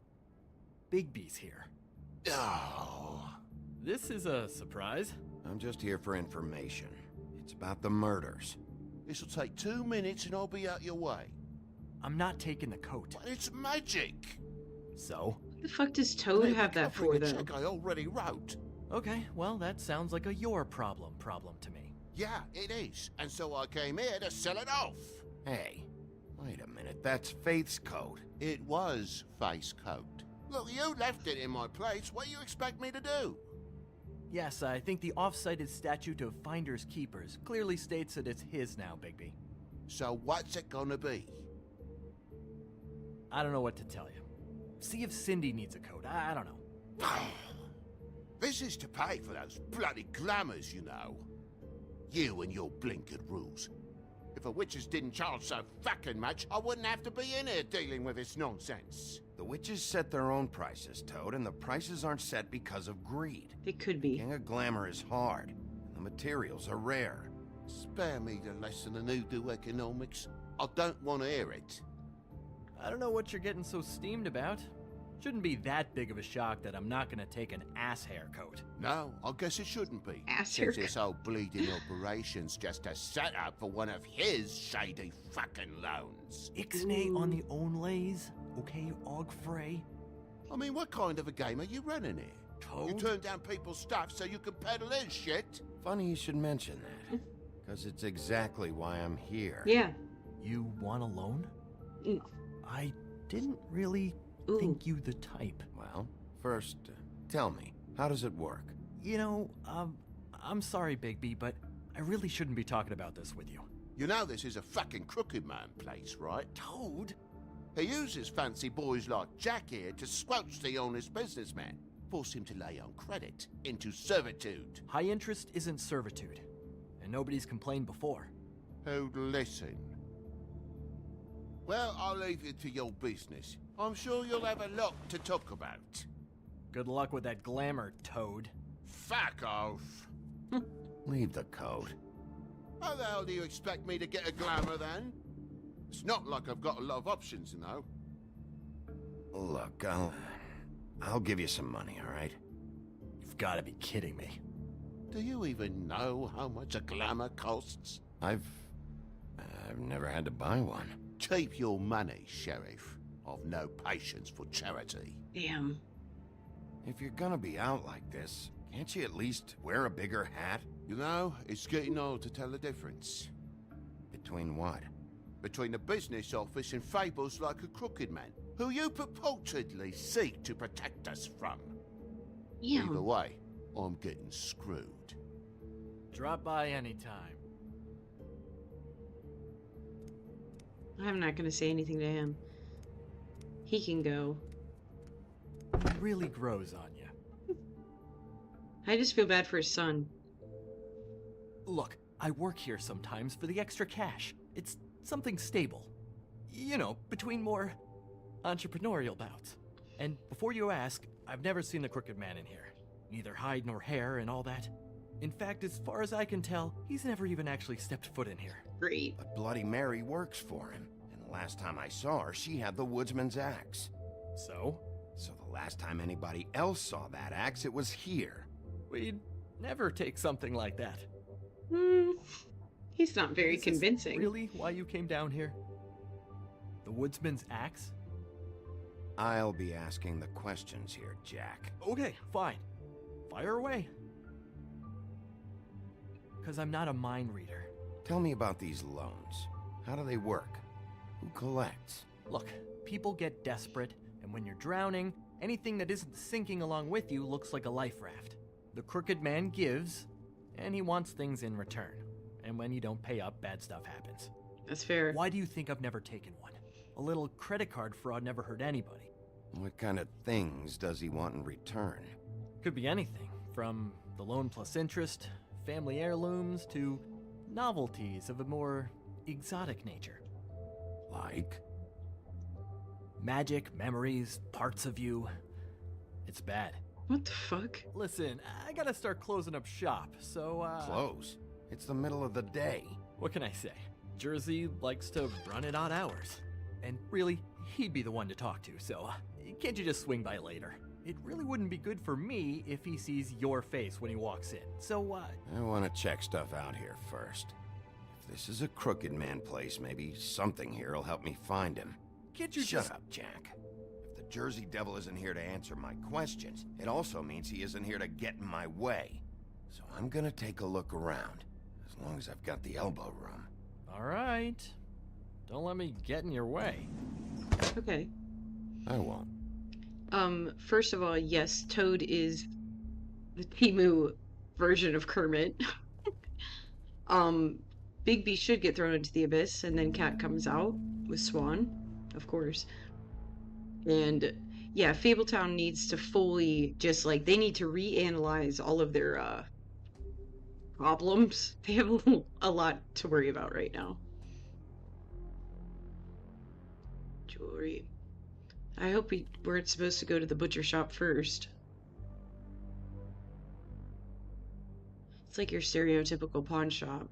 S12: Bigby's here.
S3: Oh.
S12: This is a surprise.
S2: I'm just here for information. It's about the murders.
S3: This'll take 2 minutes and I'll be out your way.
S12: I'm not taking the coat.
S3: But it's magic.
S12: So?
S1: What the fuck does Toad
S3: Maybe
S1: have that
S3: covering
S1: for,
S3: a
S1: though?
S3: check I already wrote.
S12: Okay, well, that sounds like a your problem to me.
S3: Yeah, it is. And so I came here to sell it off.
S2: Hey, wait a minute. That's Faith's coat.
S3: It was face coat. Look, you left it in my place. What do you expect me to do?
S12: Yes, I think the off-cited statute of Finders Keepers clearly states that it's his now, Bigby.
S3: So what's it gonna be?
S12: I don't know what to tell you. See if Cindy needs a coat. I don't know.
S3: This is to pay for those bloody glamours, you know. You and your blinkered rules. If the witches didn't charge so fucking much, I wouldn't have to be in here dealing with this nonsense.
S2: The witches set their own prices, Toad, and the prices aren't set because of greed.
S1: It could be.
S2: King of Glamour is hard, and the materials are rare.
S3: Spare me the lesson in hoodoo economics. I don't want to hear it.
S12: I don't know what you're getting so steamed about. Shouldn't be that big of a shock that I'm not gonna take an ass haircoat.
S3: No, I guess it shouldn't be.
S1: Ass
S3: Since
S1: haircut.
S3: this whole bleeding operation's just a setup for one of his shady fucking loans.
S12: Ixnay on the onlays, okay, Og Frey?
S3: I mean, what kind of a game are you running here? You
S12: Toad?
S3: turn down people's stuff so you can peddle his shit?
S2: Funny you should mention that, because it's exactly why I'm here.
S1: Yeah.
S12: You want a loan?
S1: Mm.
S12: I didn't really think you the type.
S2: Well, first, tell me, how does it work?
S12: You know, I'm sorry, Bigby, but I really shouldn't be talking about this with you.
S3: You know this is a fucking crooked man place, right?
S12: Toad?
S3: He uses fancy boys like Jack here to squelch the honest businessman. Force him to lay on credit into servitude.
S12: High interest isn't servitude, and nobody's complained before.
S3: Who'd listen? Well, I'll leave you to your business. I'm sure you'll have a lot to talk about.
S12: Good luck with that glamour, Toad.
S3: Fuck off.
S2: Leave the coat.
S3: How the hell do you expect me to get a glamour then? It's not like I've got a lot of options, you know.
S2: Look, I'll give you some money, all right?
S12: You've got to be kidding me.
S3: Do you even know how much a glamour costs?
S2: I've never had to buy one.
S3: Keep your money, Sheriff. I've no patience for charity.
S1: Damn.
S2: If you're gonna be out like this, can't you at least wear a bigger hat?
S3: You know, it's getting hard to tell the difference.
S2: Between what?
S3: Between the business office and fables like a crooked man, who you purportedly seek to protect us from.
S1: Yeah.
S3: Either way, I'm getting screwed.
S12: Drop by anytime.
S1: I'm not gonna say anything to him. He can go.
S12: It really grows on you.
S1: I just feel bad for his son.
S12: Look, I work here sometimes for the extra cash. It's something stable. You know, between more entrepreneurial bouts. And before you ask, I've never seen the Crooked Man in here. Neither hide nor hair and all that. In fact, as far as I can tell, he's never even actually stepped foot in here.
S1: Great.
S2: But Bloody Mary works for him. And the last time I saw her, she had the woodsman's axe.
S12: So?
S2: So the last time anybody else saw that axe, it was here.
S12: We'd never take something like that.
S1: He's not very
S12: Is this
S1: convincing.
S12: really why you came down here? The woodsman's axe?
S2: I'll be asking the questions here, Jack.
S12: Okay, fine. Fire away. Because I'm not a mind reader.
S2: Tell me about these loans. How do they work? Who collects?
S12: Look, people get desperate, and when you're drowning, anything that isn't sinking along with you looks like a life raft. The crooked man gives, and he wants things in return. And when you don't pay up, bad stuff happens.
S1: That's fair.
S12: Why do you think I've never taken one? A little credit card fraud never hurt anybody.
S2: What kind of things does he want in return?
S12: Could be anything, from the loan plus interest, family heirlooms, to novelties of a more exotic nature.
S2: Like?
S12: Magic, memories, parts of you. It's bad.
S1: What the fuck?
S12: Listen, I gotta start closing up shop, so,
S2: Close? It's the middle of the day.
S12: What can I say? Jersey likes to run at odd hours. And really, he'd be the one to talk to, so can't you just swing by later? It really wouldn't be good for me if he sees your face when he walks in, so,
S2: I want to check stuff out here first. If this is a crooked man place, maybe something here will help me find him.
S12: Can't you
S2: Shut
S12: just...
S2: up, Jack. If the Jersey Devil isn't here to answer my questions, it also means he isn't here to get in my way. So I'm gonna take a look around, as long as I've got the elbow room.
S12: All right. Don't let me get in your way.
S1: Okay.
S2: I won't.
S1: First of all, yes, Toad is the Timu version of Kermit. Bigby should get thrown into the abyss, and then Cat comes out with Swan, of course. And yeah, Fabletown needs to fully just like they need to reanalyze all of their problems. They have a lot to worry about right now. Jewelry. I hope we weren't supposed to go to the butcher shop first. It's like your stereotypical pawn shop.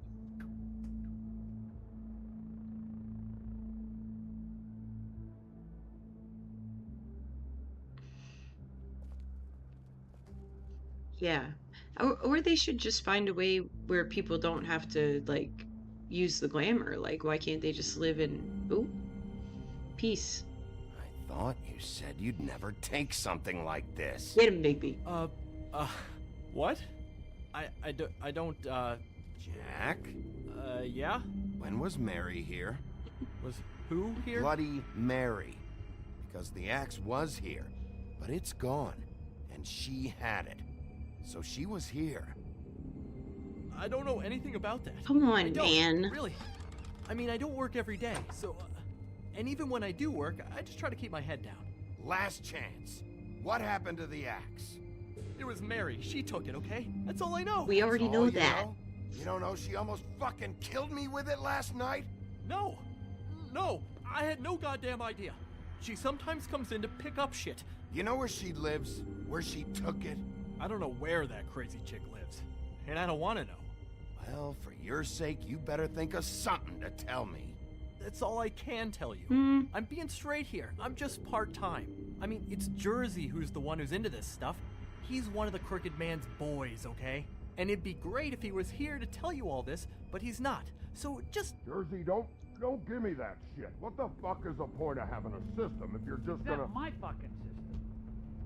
S1: Yeah. Or they should just find a way where people don't have to, like, use the glamour. Like, why can't they just live in... Ooh. Peace.
S2: I thought you said you'd never take something like this.
S1: Get him, Bigby.
S12: What? I don't,
S2: Jack?
S12: Yeah?
S2: When was Mary here?
S12: Was who here?
S2: Bloody Mary. Because the axe was here, but it's gone, and she had it. So she was here.
S12: I don't know anything about that.
S1: Come on, man.
S12: Really. I mean, I don't work every day, so... and even when I do work, I just try to keep my head down.
S2: Last chance. What happened to the axe?
S12: It was Mary. She took it, okay? That's all I know.
S1: We already
S2: That's all
S1: know
S2: you
S1: that.
S2: know? You don't know she almost fucking killed me with it last night?
S12: No. No. I had no goddamn idea. She sometimes comes in to pick up shit.
S2: You know where she lives? Where she took it?
S12: I don't know where that crazy chick lives. And I don't want to know.
S2: Well, for your sake, you better think of something to tell me.
S12: That's all I can tell you.
S1: Hmm.
S12: I'm being straight here. I'm just part-time. I mean, it's Jersey who's the one who's into this stuff. He's one of the Crooked Man's boys, okay? And it'd be great if he was here to tell you all this, but he's not. So just...
S13: Jersey, don't give me that shit. What the fuck is the point of having a system if you're just gonna...
S14: That's my fucking system.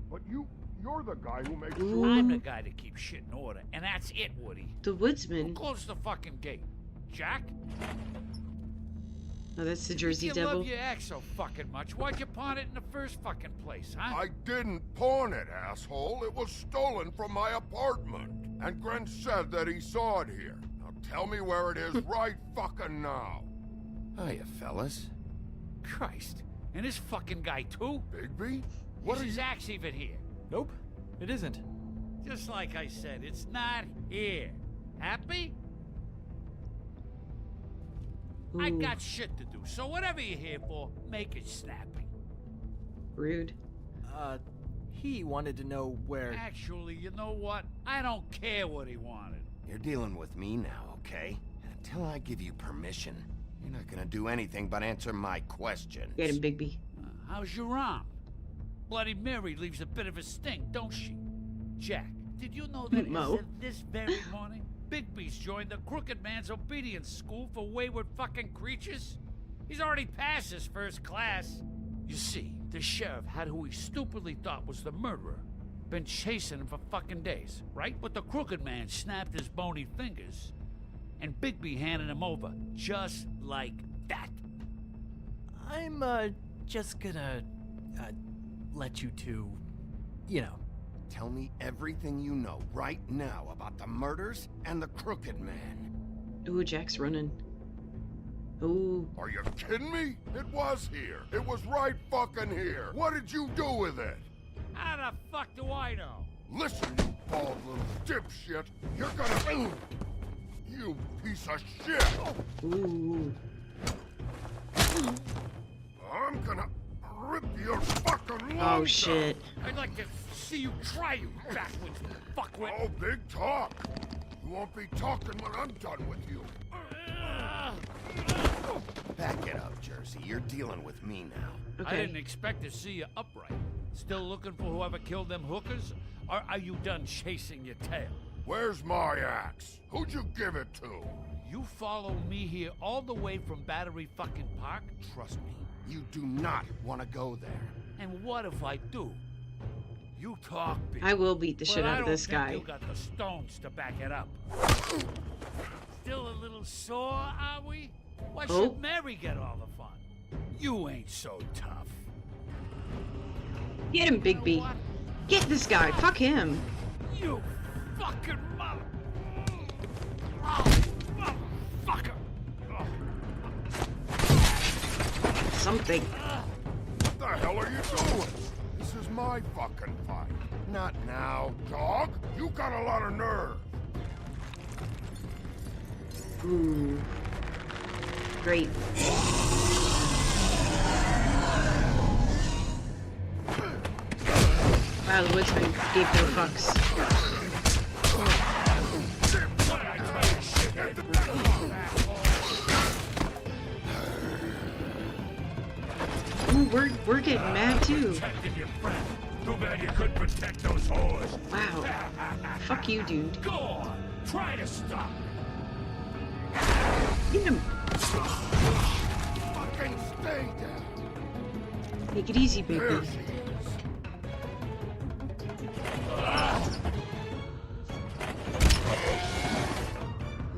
S13: But you're the guy who makes
S1: Ooh.
S13: sure...
S14: I'm the guy that keeps shit in order, and that's it, Woody.
S1: The woodsman.
S14: Close the fucking gate. Jack?
S1: Oh, that's the Jersey
S14: you
S1: Devil.
S14: love your ex so fucking much, why'd you pawn it in the first fucking place, huh?
S13: I didn't pawn it, asshole. It was stolen from my apartment. And Gren said that he saw it here. Now tell me where it is right fucking now.
S2: Hiya, fellas.
S14: Christ. And this fucking guy, too?
S13: Bigby? What
S14: Is
S13: are
S14: his
S13: you...
S14: axe even here?
S12: Nope, it isn't.
S14: Just like I said, it's not here. Happy? I
S1: Ooh.
S14: got shit to do, so whatever you're here for, make it snappy.
S1: Rude.
S12: He wanted to know where...
S14: Actually, you know what? I don't care what he wanted.
S2: You're dealing with me now, okay? Until I give you permission, you're not gonna do anything but answer my questions.
S1: Get him, Bigby.
S14: How's your arm? Bloody Mary leaves a bit of a stink, don't she? Jack, did you know that
S1: Mo.
S14: as of this very morning, Bigby's joined the Crooked Man's obedience school for wayward fucking creatures? He's already passed his first class. You see, the sheriff had who he stupidly thought was the murderer. Been chasing him for fucking days, right? But the Crooked Man snapped his bony fingers, and Bigby handed him over, just like that.
S12: I'm, just gonna, let you two, you know.
S2: Tell me everything you know right now about the murders and the Crooked Man.
S1: Ooh, Jack's running. Ooh.
S13: Are you kidding me? It was here. It was right fucking here. What did you do with it?
S14: How the fuck do I know?
S13: Listen, you bald little dipshit. You're gonna... You piece of shit.
S1: Ooh.
S13: I'm gonna rip your fucking lungs
S1: Oh, shit.
S14: I'd like to see you try, you backwards fuckwit.
S13: Oh, big talk. You won't be talking when I'm done with you.
S2: Back it up, Jersey. You're dealing with me now.
S14: I didn't expect to see you upright. Still looking for whoever killed them hookers? Or are you done chasing your tail?
S13: Where's my axe? Who'd you give it to?
S14: You follow me here all the way from Battery fucking Park? Trust me.
S2: You do not want to go there.
S14: And what if I do? You talk big.
S1: I will beat the shit out of this
S14: I
S1: guy.
S14: don't think you got the stones to back it up. Still a little sore, are we? Why should Mary get all the fun? You ain't so tough.
S1: Get him, Bigby. Get this guy. Fuck him.
S14: You fucking mother... Oh, motherfucker!
S1: Something.
S13: What the hell are you doing? This is my fucking fight. Not now, dog. You got a lot of nerve.
S1: Ooh. Great. Wow, the woodsman gave no fucks. Ooh, we're getting mad too.
S10: Too bad you couldn't protect those whores.
S1: Wow. Fuck you, dude.
S10: Go on. Try to stop.
S1: Get him.
S13: Fucking stay down.
S1: Take it easy, baby.
S13: There she is.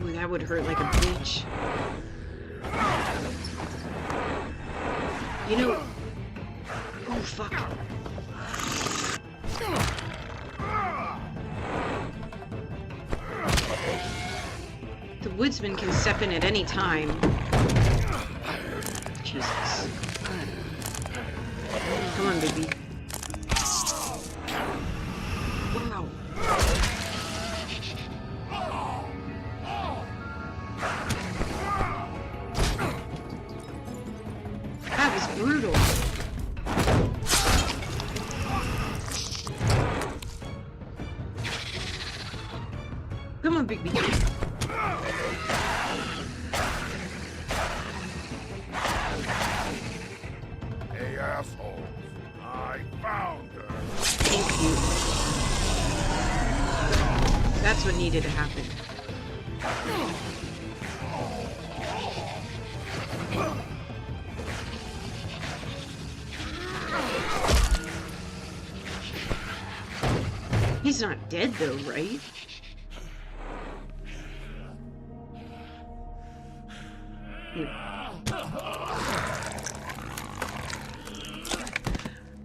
S1: Ooh, that would hurt like a bitch. You know... Oh, fuck. The woodsman can step in at any time. Jesus. Come on, baby. Wow. That was brutal. Come on, Bigby.
S13: Hey, assholes. I found her.
S1: Thank you. That's what needed to happen. He's not dead though, right?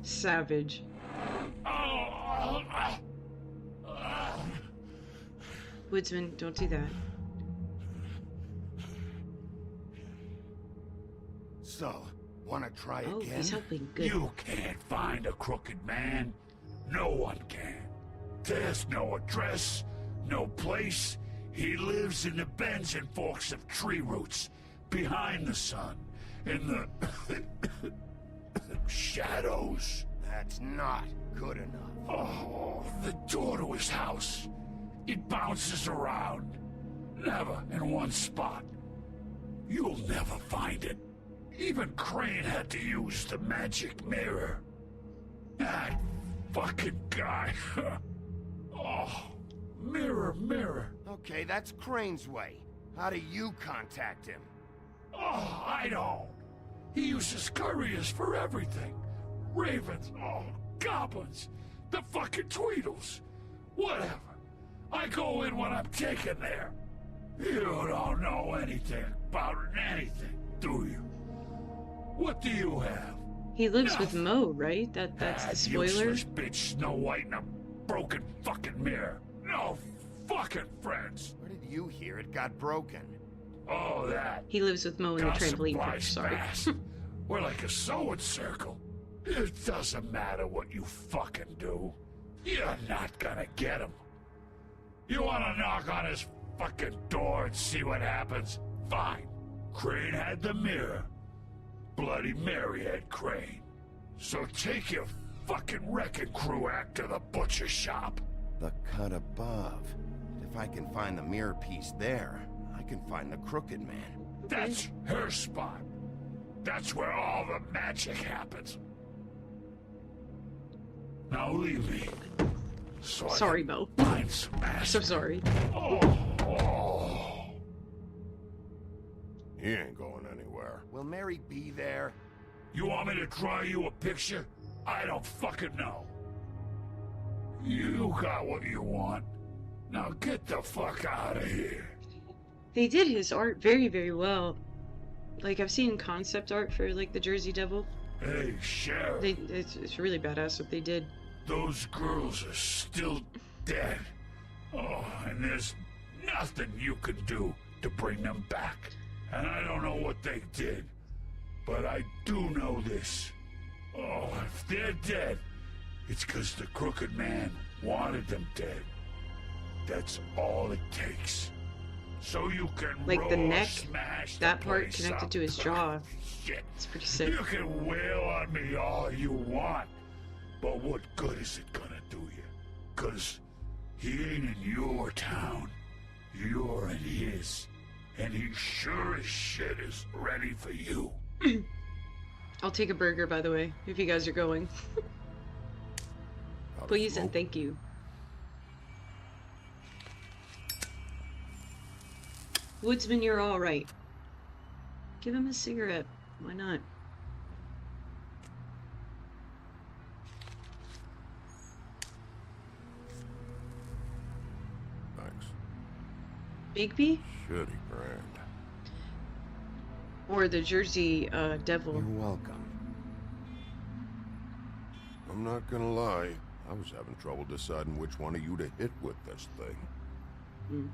S1: Savage. Woodsman, don't do that.
S2: So, wanna try
S1: Oh,
S2: again?
S1: he's helping. Good.
S10: You can't find a crooked man. No one can. There's no address, no place. He lives in the bends and forks of tree roots, behind the sun, in the shadows.
S2: That's not good enough.
S10: Oh, the door to his house It bounces around, never in one spot. You'll never find it. Even Crane had to use the magic mirror. That fucking guy. Oh, mirror, mirror.
S2: Okay, that's Crane's way. How do you contact him?
S10: Oh, I don't. He uses couriers for everything. Ravens, oh, goblins, the fucking Tweedles. Whatever. I go in when I'm taken there. You don't know anything about anything, do you? What do you have?
S1: He lives with Mo, right? That's the spoiler.
S10: Useless bitch Snow White in a broken fucking mirror. No fucking friends.
S2: Where did you hear it got broken?
S10: Oh, that.
S1: He lives with Mo in the
S10: Gossip
S1: trampoline park.
S10: flies
S1: Sorry.
S10: fast. We're like a sewing circle. It doesn't matter what you fucking do. You're not gonna get him. You wanna knock on his fucking door and see what happens? Fine. Crane had the mirror. Bloody Mary had Crane. So take your fucking wrecking crew act to the butcher shop.
S2: The cut above. If I can find the mirror piece there, I can find the Crooked Man.
S10: That's her spot. That's where all the magic happens. Now leave me. So
S1: Sorry, Mo.
S10: Find some
S1: I'm so sorry.
S10: Oh.
S13: He ain't going anywhere.
S2: Will Mary be there?
S10: You want me to draw you a picture? I don't fucking know. You got what you want. Now get the fuck out of here.
S1: They did his art very, very well. Like, I've seen concept art for, like, the Jersey Devil.
S10: Hey, Sheriff.
S1: It's really badass what they did.
S10: Those girls are still dead. Oh, and there's nothing you can do to bring them back. And I don't know what they did, but I do know this. Oh, if they're dead, it's because the Crooked Man wanted them dead. That's all it takes. So you can
S1: Like the
S10: roll
S1: neck,
S10: smash the
S1: that part
S10: place
S1: connected
S10: up.
S1: to his jaw.
S10: Shit.
S1: It's pretty sick.
S10: You can wail on me all you want, but what good is it gonna do you? 'Cause he ain't in your town. You're in his. And he sure as shit is ready for you.
S1: I'll take a burger, by the way, if you guys are going. Please and thank you. Woodsman, you're all right. Give him a cigarette. Why not?
S13: Thanks.
S1: Bigby?
S13: Shitty brand.
S1: Or the Jersey Devil?
S2: You're welcome.
S13: I'm not gonna lie. I was having trouble deciding which one of you to hit with this thing.
S1: Hmm.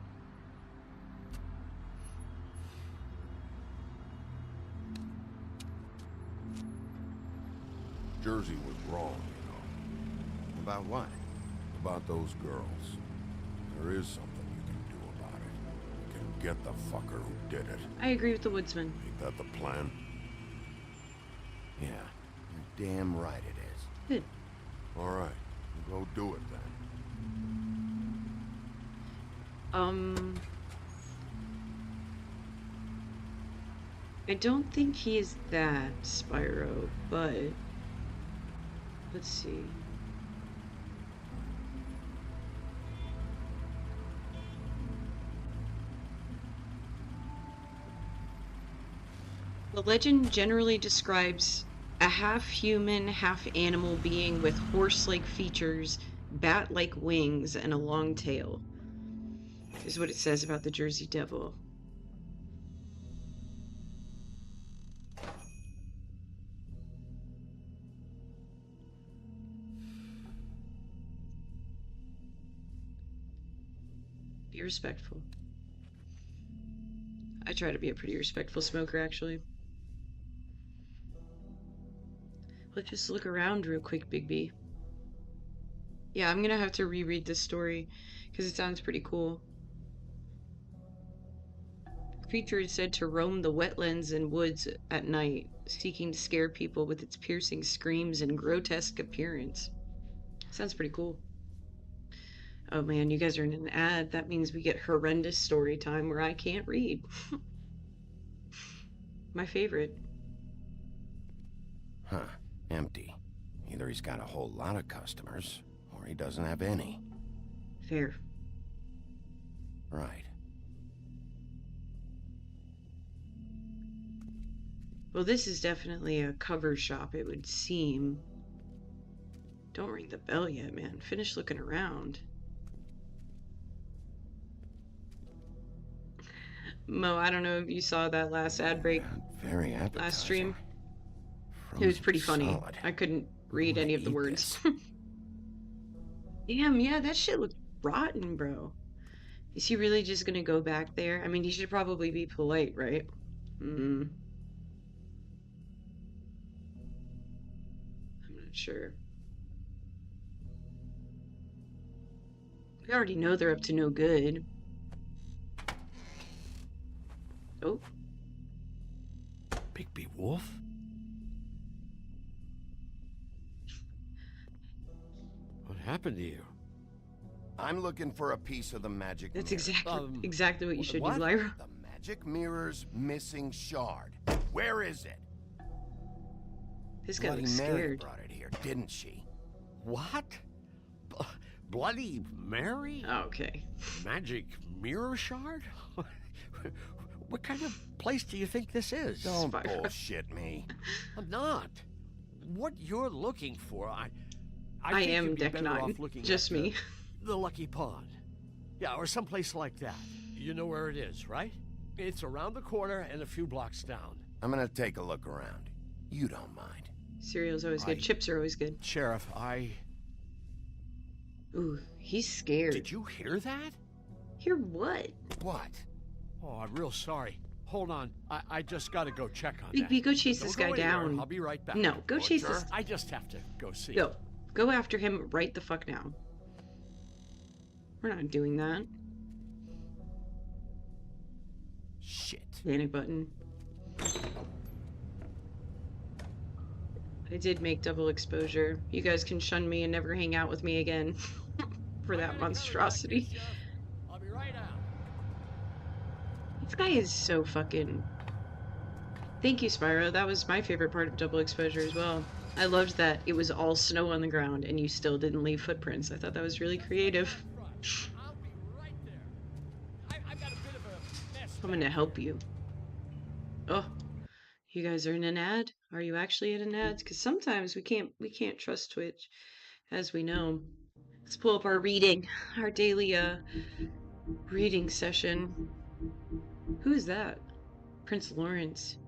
S13: Jersey was wrong, you know.
S2: About what?
S13: About those girls. There is something you can do about it. You can get the fucker who did it.
S1: I agree with the Woodsman.
S13: Ain't that the plan?
S2: Yeah, you're damn right it is.
S1: Good.
S13: All right, we'll go do it then.
S1: I don't think he is that Spyro, but let's see. The legend generally describes a half-human, half-animal being with horse-like features, bat-like wings, and a long tail. Is what it says about the Jersey Devil. Be respectful. I try to be a pretty respectful smoker, actually. Let's just look around real quick, Bigby. Yeah, I'm gonna have to reread this story because it sounds pretty cool. The creature is said to roam the wetlands and woods at night, seeking to scare people with its piercing screams and grotesque appearance. Sounds pretty cool. Oh man, you guys are in an ad. That means we get horrendous story time where I can't read. My favorite.
S2: Huh. Empty. Either he's got a whole lot of customers, or he doesn't have any.
S1: Fair.
S2: Right.
S1: Well, this is definitely a cover shop, it would seem. Don't ring the bell yet, man. Finish looking around. Mo, I don't know if you saw that last ad break.
S2: Very appetizing.
S1: Last stream. It was pretty funny.
S2: Solid.
S1: I couldn't read any of the words. Damn, yeah, that shit looked rotten, bro. Is he really just gonna go back there? I mean, he should probably be polite, right? I'm not sure. We already know they're up to no good. Oh.
S10: Bigby Wolf?
S15: What happened to you?
S2: I'm looking for a piece of the magic
S1: That's
S2: mirror.
S1: exactly what you should do,
S2: What?
S1: Lyra.
S2: The magic mirror's missing shard. Where is it?
S1: This guy
S2: Bloody
S1: looks
S2: Mary
S1: scared.
S2: brought it here, didn't she?
S15: What? Bloody Mary?
S1: Okay.
S15: Magic mirror shard? What kind of place do you think this is?
S2: Don't bullshit me.
S15: I'm not. What you're looking for, I
S1: I
S15: think
S1: am
S15: you'd be
S1: Deck
S15: better
S1: Nine.
S15: off looking
S1: Just
S15: at
S1: me.
S15: The Lucky Pond. Yeah, or someplace like that. You know where it is, right? It's around the corner and a few blocks down.
S2: I'm gonna take a look around. You don't mind.
S1: Cereal's always good. Chips are always good.
S15: Sheriff,
S1: Ooh, he's scared.
S15: Did you hear that?
S1: Hear what?
S2: What?
S15: Oh, I'm real sorry. Hold on. I just gotta go check on that.
S1: Bigby, go chase
S15: Don't
S1: this
S15: go
S1: guy
S15: anywhere.
S1: down.
S15: I'll be right back.
S1: No, go chase this.
S15: I just have to go see.
S1: Go. Go after him right the fuck now. We're not doing that.
S15: Shit.
S1: Panic button. I did make double exposure. You guys can shun me and never hang out with me again for that monstrosity.
S15: I'll be right out.
S1: This guy is so fucking... Thank you, Spyro. That was my favorite part of double exposure as well. I loved that it was all snow on the ground and you still didn't leave footprints. I thought that was really creative.
S15: I'll be right there. I've got a bit of a mess.
S1: Coming to help you. Oh, you guys are in an ad? Are you actually in an ad? Because sometimes we can't trust Twitch, as we know. Let's pull up our reading, our daily reading session. Who is that? Prince Lawrence.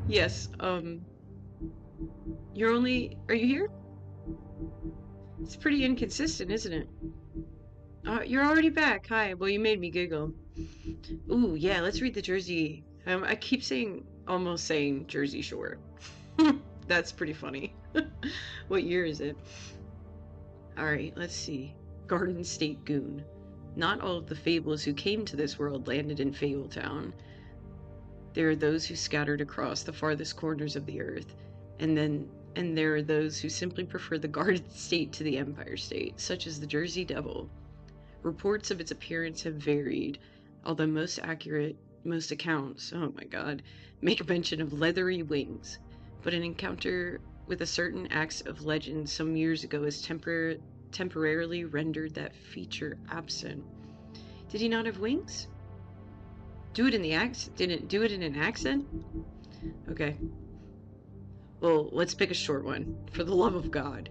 S1: Yes, you're only... Are you here? It's pretty inconsistent, isn't it? You're already back. Hi. Well, you made me giggle. Ooh, yeah, let's read the Jersey... I keep almost saying Jersey Shore. That's pretty funny. What year is it? Alright, let's see. Garden State Goon. Not all of the fables who came to this world landed in Fabletown. There are those who scattered across the farthest corners of the earth, and there are those who simply prefer the Garden State to the Empire State, such as the Jersey Devil. Reports of its appearance have varied, although most accounts, oh my god, make mention of leathery wings, but an encounter with a certain axe of legend some years ago has temporarily rendered that feature absent. Did he not have wings? Didn't do it in an accent? Okay. Well, let's pick a short one, for the love of God.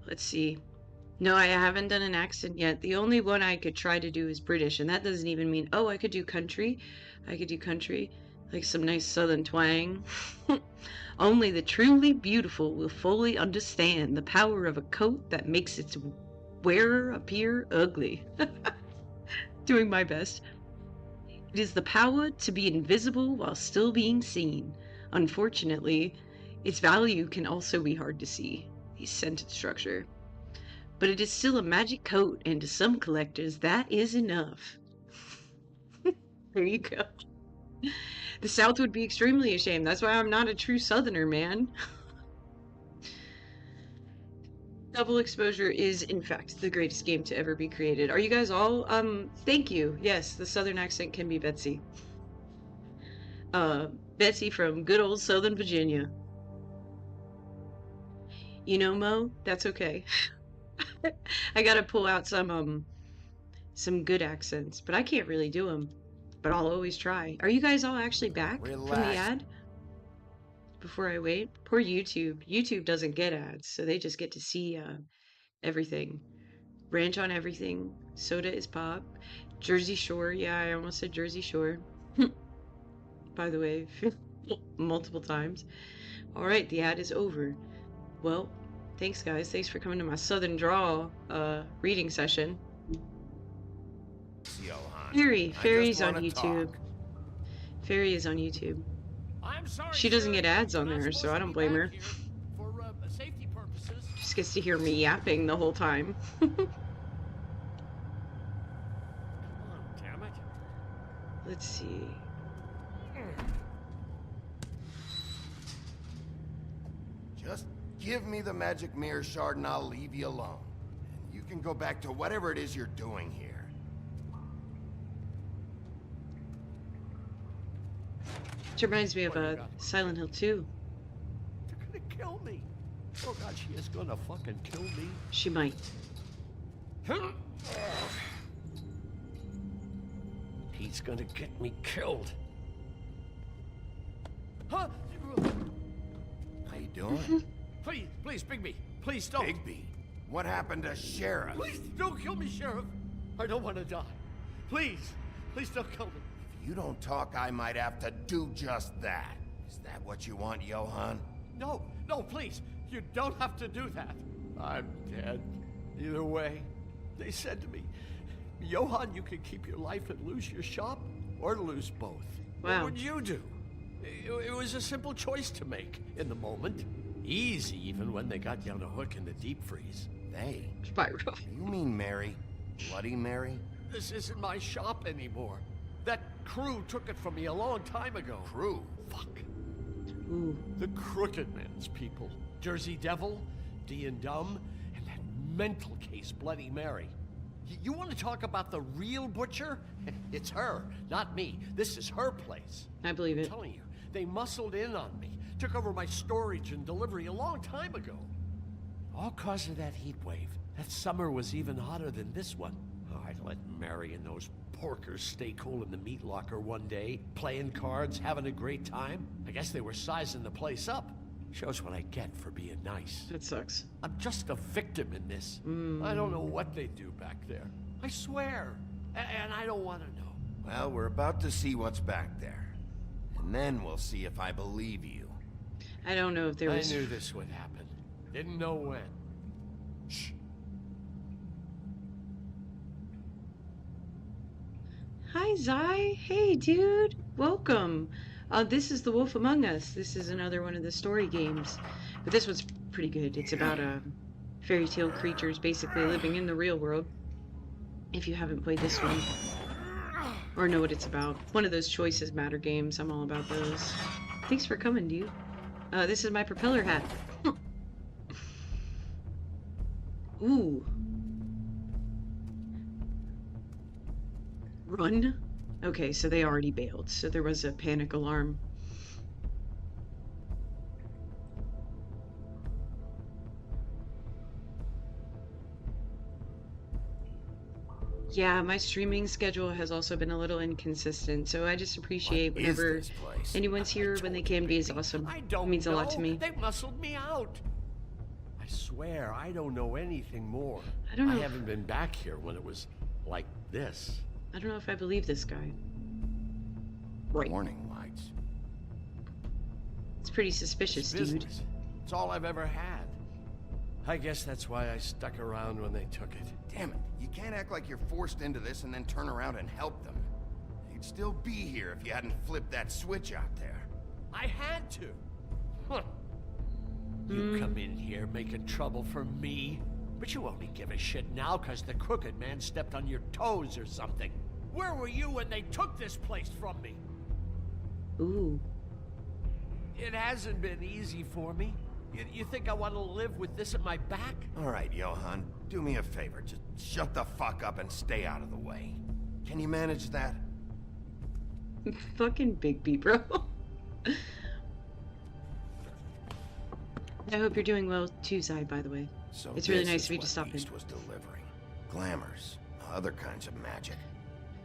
S1: Let's see. No, I haven't done an accent yet. The only one I could try to do is British, and that doesn't even mean, oh, I could do country. I could do country, like some nice southern twang. Only the truly beautiful will fully understand the power of a coat that makes its wearer appear ugly. Doing my best. It is the power to be invisible while still being seen. Unfortunately, its value can also be hard to see. The sentence structure. But it is still a magic coat, and to some collectors, that is enough. There you go. The South would be extremely ashamed. That's why I'm not a true Southerner, man. Double Exposure is, in fact, the greatest game to ever be created. Are you guys all? Thank you. Yes, the Southern accent can be Betsy. Betsy from good old Southern Virginia. You know, Mo, that's okay. I gotta pull out some good accents, but I can't really do them. But I'll always try. Are you guys all actually back from the ad? Before I wait? Poor YouTube. YouTube doesn't get ads, so they just get to see everything. Ranch on everything. Soda is pop. Jersey Shore. Yeah, I almost said Jersey Shore. By the way, multiple times. Alright, the ad is over. Well, thanks guys. Thanks for coming to my Southern Drawl reading session. Fairy's on YouTube. Fairy is on YouTube.
S15: I'm sorry,
S1: she doesn't
S15: sir.
S1: get ads on there, so I don't blame her.
S15: For safety purposes.
S1: Just gets to hear me yapping the whole time.
S15: Come on, damn it.
S1: Let's see.
S2: Just give me the magic mirror shard and I'll leave you alone. And you can go back to whatever it is you're doing here.
S1: Which reminds me of Silent Hill 2.
S15: They're gonna kill me. Oh god, she is gonna fucking kill me.
S1: She might.
S15: He's gonna get me killed. Huh?
S2: How you doing?
S15: Please, Bigby. Please don't.
S2: Bigby? What happened to Sheriff?
S15: Please don't kill me, Sheriff. I don't want to die. Please don't kill me.
S2: If you don't talk, I might have to do just that. Is that what you want, Johann?
S15: No, please. You don't have to do that. I'm dead. Either way, they said to me, Johann, you can keep your life and lose your shop, or lose both.
S1: Wow.
S15: What would you do? It was a simple choice to make in the moment. Easy, even when they got you on a hook in the deep freeze.
S2: They?
S1: Spyro.
S2: You mean Mary? Bloody Mary?
S15: This isn't my shop anymore. That crew took it from me a long time ago.
S2: Crew?
S15: Fuck.
S1: Ooh.
S15: The Crooked Man's people. Jersey Devil, D and Dumb, and that mental case, Bloody Mary. You want to talk about the real butcher? It's her, not me. This is her place.
S1: I believe it.
S15: I'm telling you, they muscled in on me. Took over my storage and delivery a long time ago. All cause of that heat wave. That summer was even hotter than this one. Oh, I'd let Mary and those porkers stay cool in the meat locker one day, playing cards, having a great time. I guess they were sizing the place up. Shows what I get for being nice.
S1: That sucks.
S15: I'm just a victim in this. I don't know what they do back there. I swear. And I don't want to know.
S2: Well, we're about to see what's back there. And then we'll see if I believe you.
S1: I don't know if there was...
S15: I knew this would happen. Didn't know when. Shh.
S1: Hi, Zai. Hey, dude. Welcome. This is The Wolf Among Us. This is another one of the story games. But this one's pretty good. It's about fairy tale creatures basically living in the real world. If you haven't played this one. Or know what it's about. One of those choices matter games. I'm all about those. Thanks for coming, dude. This is my propeller hat. Ooh. Run? Okay, so they already bailed, so there was a panic alarm. Yeah, my streaming schedule has also been a little inconsistent, so I just appreciate whenever anyone's here when they can be is awesome. It means a lot to me.
S15: They muscled me out. I swear, I don't know anything more.
S1: I don't know.
S15: I haven't been back here when it was like this.
S1: I don't know if I believe this guy. Right.
S2: Warning lights.
S1: It's pretty suspicious, dude.
S15: It's all I've ever had. I guess that's why I stuck around when they took it.
S2: Damn it. You can't act like you're forced into this and then turn around and help them. You'd still be here if you hadn't flipped that switch out there.
S15: I had to. Huh. You come in here making trouble for me, but you only give a shit now because the Crooked Man stepped on your toes or something. Where were you when they took this place from me?
S1: Ooh.
S15: It hasn't been easy for me. You think I want to live with this at my back?
S2: All right, Johan, do me a favor. Just shut the fuck up and stay out of the way. Can you manage that?
S1: Fucking Bigby, bro. I hope you're doing well too, Zide, by the way.
S2: So
S1: it's really
S2: this
S1: nice
S2: is
S1: of you to
S2: what
S1: stop in.
S2: Beast was delivering. Glamours, other kinds of magic.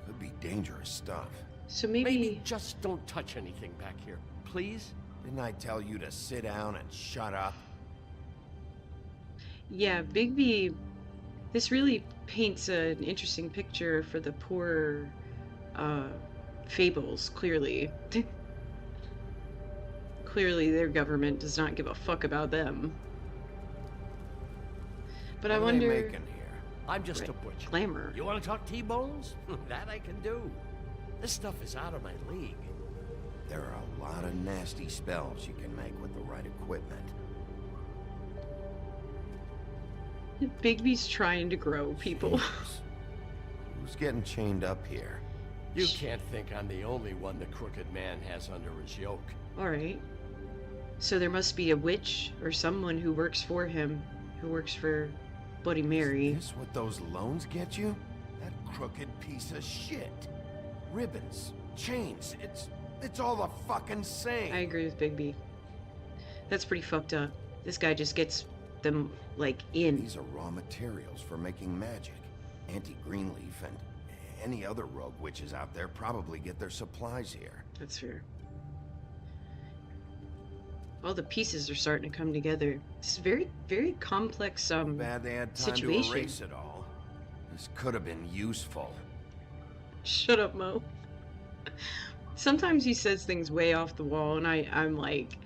S2: Could be dangerous stuff.
S1: So
S15: Maybe just don't touch anything back here, please?
S2: Didn't I tell you to sit down and shut up?
S1: Yeah, Bigby, this really paints an interesting picture for the poor Fables, clearly. Clearly their government does not give a fuck about them. But I wonder...
S2: What are they making here?
S15: I'm just a butcher.
S1: Glamour.
S15: You want to talk T-bones? That I can do. This stuff is out of my league.
S2: There are a lot of nasty spells you can make with the right equipment.
S1: Bigby's trying to grow people.
S2: Who's getting chained up here?
S15: You can't think I'm the only one the Crooked Man has under his yoke.
S1: Alright. So there must be a witch or someone who works for him, who works for Bloody Mary.
S2: Is this what those loans get you? That crooked piece of shit. Ribbons, chains, it's all the fucking same.
S1: I agree with Bigby. That's pretty fucked up. This guy just gets them, like, in.
S2: These are raw materials for making magic. Auntie Greenleaf and any other rogue witches out there probably get their supplies here.
S1: That's fair. All the pieces are starting to come together. It's very, very complex
S2: Bad they had time
S1: situation.
S2: to erase it all. This could have been useful.
S1: Shut up, Mo. Sometimes he says things way off the wall, and I'm like,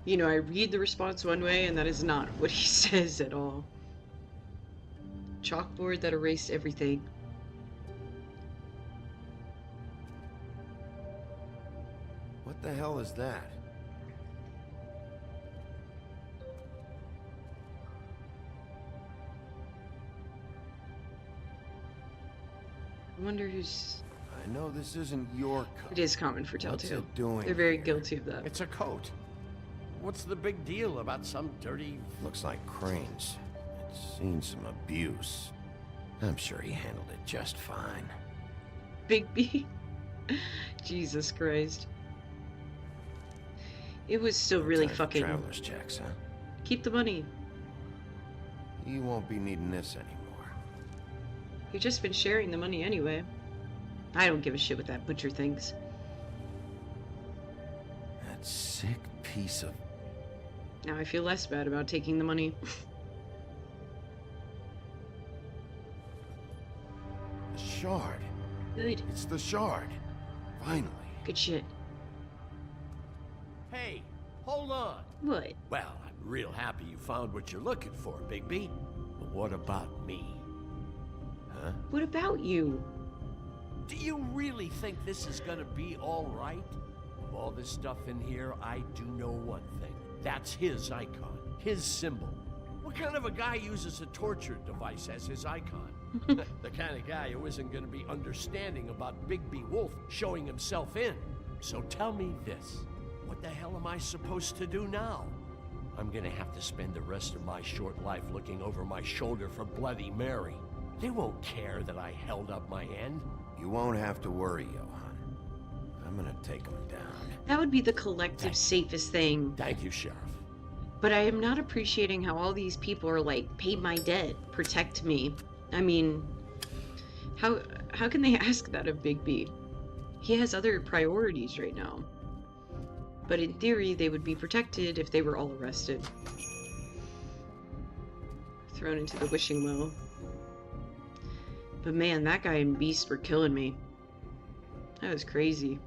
S1: you know, I read the response one way, and that is not what he says at all. Chalkboard that erased everything.
S2: What the hell is that?
S1: I wonder who's...
S2: I know this isn't your coat.
S1: It is common for
S2: What's
S1: Telltale.
S2: it doing
S1: They're very
S2: here?
S1: guilty of that.
S15: It's a coat. What's the big deal about some dirty...
S2: Looks like Crane's. It's seen some abuse. I'm sure he handled it just fine.
S1: Bigby? Jesus Christ. It was still really
S2: Time for
S1: fucking...
S2: traveler's checks, huh?
S1: Keep the money.
S2: You won't be needing this anymore.
S1: You've just been sharing the money anyway. I don't give a shit what that butcher thinks.
S2: That sick piece of...
S1: Now I feel less bad about taking the money.
S2: The shard.
S1: Good.
S2: It's the shard. Finally.
S1: Good shit.
S15: Hey, hold on.
S1: What?
S15: Well, I'm real happy you found what you're looking for, Bigby. But what about me? Huh?
S1: What about you?
S15: Do you really think this is gonna be all right? Of all this stuff in here, I do know one thing. That's his icon, his symbol. What kind of a guy uses a torture device as his icon? The kind of guy who isn't gonna be understanding about Bigby Wolf showing himself in. So tell me this. What the hell am I supposed to do now? I'm gonna have to spend the rest of my short life looking over my shoulder for Bloody Mary. They won't care that I held up my end.
S2: You won't have to worry, Johan. I'm gonna take him down.
S1: That would be the collective safest thing.
S15: Thank you, Sheriff.
S1: But I am not appreciating how all these people are like, pay my debt, protect me. I mean, how can they ask that of Bigby? He has other priorities right now. But in theory, they would be protected if they were all arrested. Thrown into the wishing well. But man, that guy and Beast were killing me. That was crazy.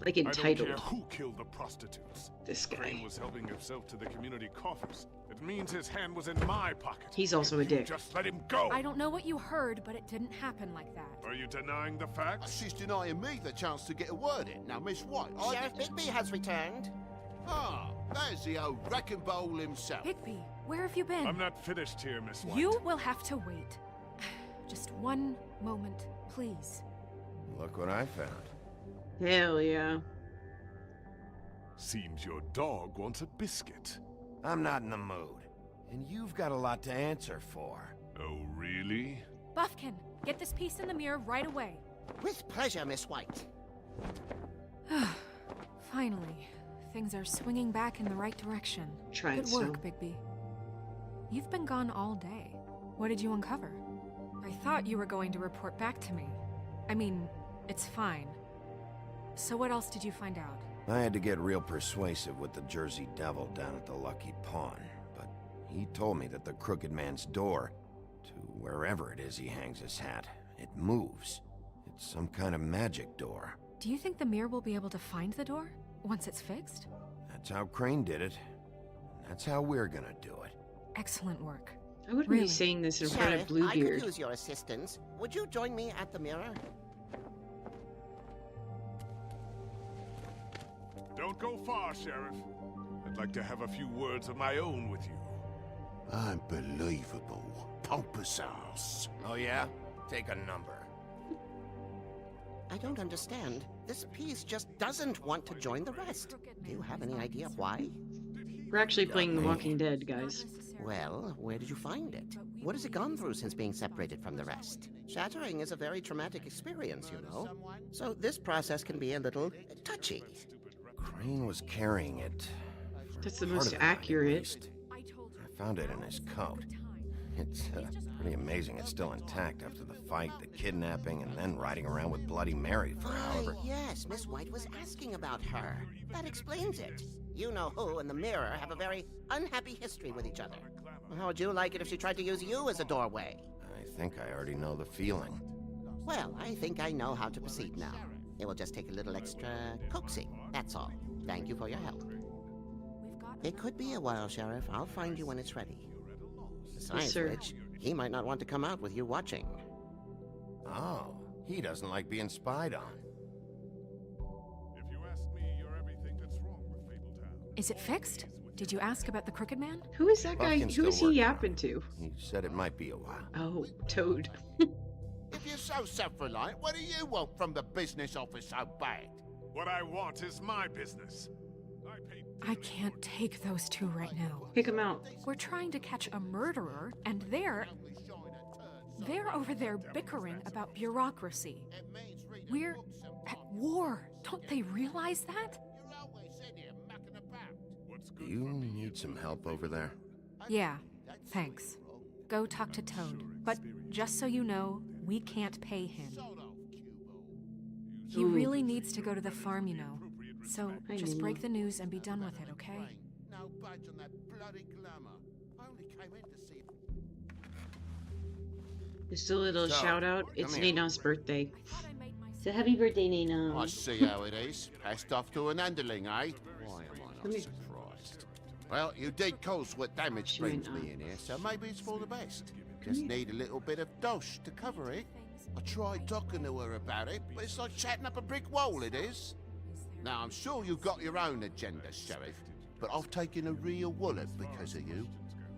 S1: Like entitled.
S16: I don't care who killed the prostitutes.
S1: This guy.
S16: Crane was helping himself to the community coffers. It means his hand was in my pocket.
S1: He's also a dick.
S16: Just let him go.
S7: I don't know what you heard, but it didn't happen like that.
S16: Are you denying the facts?
S3: She's denying me the chance to get a word in. Now, Miss White,
S17: Sheriff Bigby has returned.
S3: Ah, there's the old wrecking bowl himself.
S7: Bigby, where have you been?
S16: I'm not finished here, Miss White.
S7: You will have to wait. Just one moment, please.
S2: Look what I found.
S1: Hell yeah.
S16: Seems your dog wants a biscuit.
S2: I'm not in the mood. And you've got a lot to answer for.
S16: Oh, really?
S7: Buffkin, get this piece in the mirror right away.
S17: With pleasure, Miss White.
S7: Finally, things are swinging back in the right direction.
S1: Tried
S7: Good work, Bigby. You've been gone all day. What did you uncover? I thought you were going to report back to me. I mean, it's fine. So what else did you find out?
S2: I had to get real persuasive with the Jersey Devil down at the Lucky Pawn, but he told me that the Crooked Man's door, to wherever it is he hangs his hat, it moves. It's some kind of magic door.
S7: Do you think the mirror will be able to find the door once it's fixed?
S2: That's how Crane did it. And that's how we're gonna do it.
S7: Excellent work.
S1: I wouldn't be saying this in front of
S17: Sheriff, I
S1: Bluebeard.
S17: could use your assistance. Would you join me at the mirror?
S16: Don't go far, Sheriff. I'd like to have a few words of my own with you.
S3: Unbelievable. Pompous ass.
S2: Oh yeah? Take a number.
S17: I don't understand. This piece just doesn't want to join the rest. Do you have any idea why?
S1: We're actually playing The Walking Dead, guys.
S17: Well, where did you find it? What has it gone through since being separated from the rest? Shattering is a very traumatic experience, you know. So this process can be a little touchy.
S2: Crane was carrying it.
S1: That's the
S2: part
S1: most
S2: of it, at
S1: accurate.
S2: least. I found it in his coat. It's pretty amazing it's still intact after the fight, the kidnapping, and then riding around with Bloody Mary for however...
S17: Yes, Miss White was asking about her. That explains it. You know who and the mirror have a very unhappy history with each other. How would you like it if she tried to use you as a doorway?
S2: I think I already know the feeling.
S17: Well, I think I know how to proceed now. It will just take a little extra coaxing, that's all. Thank you for your help. It could be a while, Sheriff. I'll find you when it's ready. Besides
S1: sir.
S17: which, he might not want to come out with you watching.
S2: Oh, he doesn't like being spied on.
S16: If you ask me, you're everything that's wrong with Fabletown.
S7: Is it fixed? Did you ask about the Crooked Man?
S1: Who is that guy?
S2: Buffkin's
S1: Who is
S2: still
S1: he
S2: working
S1: yapping to?
S2: He said it might be a while.
S1: Oh, Toad.
S3: If you're so self-reliant, what do you want from the business office so bad?
S16: What I want is my business.
S7: I can't take those two right now.
S1: Pick him out.
S7: We're trying to catch a murderer, and they're over there bickering about bureaucracy. We're at war. Don't they realize that?
S2: Do you need some help over there?
S7: Yeah, thanks. Go talk to Toad. But just so you know, we can't pay him. He really needs to go to the farm, you know. So just break the news and be done with it, okay?
S3: No budge on that bloody glamour. I only came in to see.
S1: Just a little
S3: So,
S1: shout out. It's
S3: come here.
S1: Nana's birthday. So happy birthday, Nana.
S3: I see how it is. Passed off to an underling, eh? Why am I
S1: Come
S3: not
S1: here.
S3: surprised? Well, you did cause what damage
S1: She
S3: brings
S1: went
S3: me in here, so maybe it's for the best. Just need a little bit of dosh to cover it. I tried talking to her about it, but it's like chatting up a brick wall, it is. Now, I'm sure you've got your own agenda, Sheriff, but I've taken a real wallet because of you,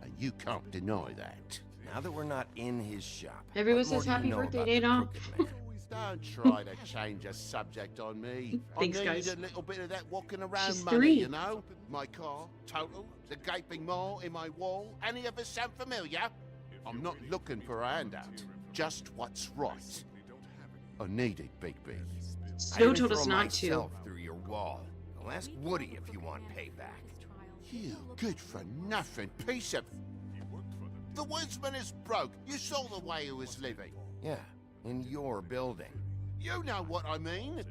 S3: and you can't deny that.
S2: Now that we're not in his shop,
S1: Everyone
S2: what more
S1: says
S2: do you
S1: happy
S2: know
S1: birthday,
S2: about the
S1: Nana.
S2: Crooked Man?
S3: Don't try to change a subject on me.
S1: Thanks,
S3: I need
S1: guys.
S3: a little bit of that walking around
S1: She's
S3: money,
S1: 3.
S3: you know? My car, total, the gaping maw in my wall. Any of us sound familiar? I'm not looking for a handout. Just what's right. I need it, Bigby.
S1: Snow
S2: I
S1: told
S2: throw
S1: us not to.
S2: myself through your wall. I'll ask Woody if you want payback.
S3: You good for nothing piece of... The woodsman is broke. You saw the way he was living.
S2: Yeah, in your building.
S3: You know what I mean.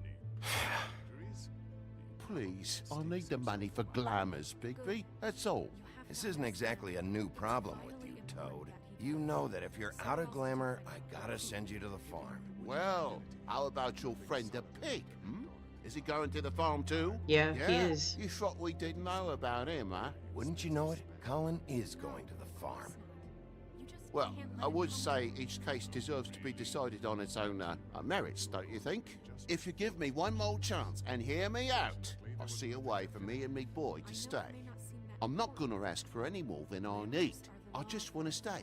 S3: Please, I need the money for glamours, Bigby. That's all.
S2: This isn't exactly a new problem with you, Toad. You know that if you're out of glamour, I gotta send you to the farm.
S3: Well, how about your friend the pig, hmm? Is he going to the farm too?
S1: Yeah, he is.
S3: You thought we didn't know about him, huh?
S2: Wouldn't you know it? Colin is going to the farm.
S3: Well, I would say each case deserves to be decided on its own merits, don't you think? If you give me one more chance and hear me out, I'll see a way for me and me boy to stay. I'm not gonna ask for any more than I need. I just want to stay.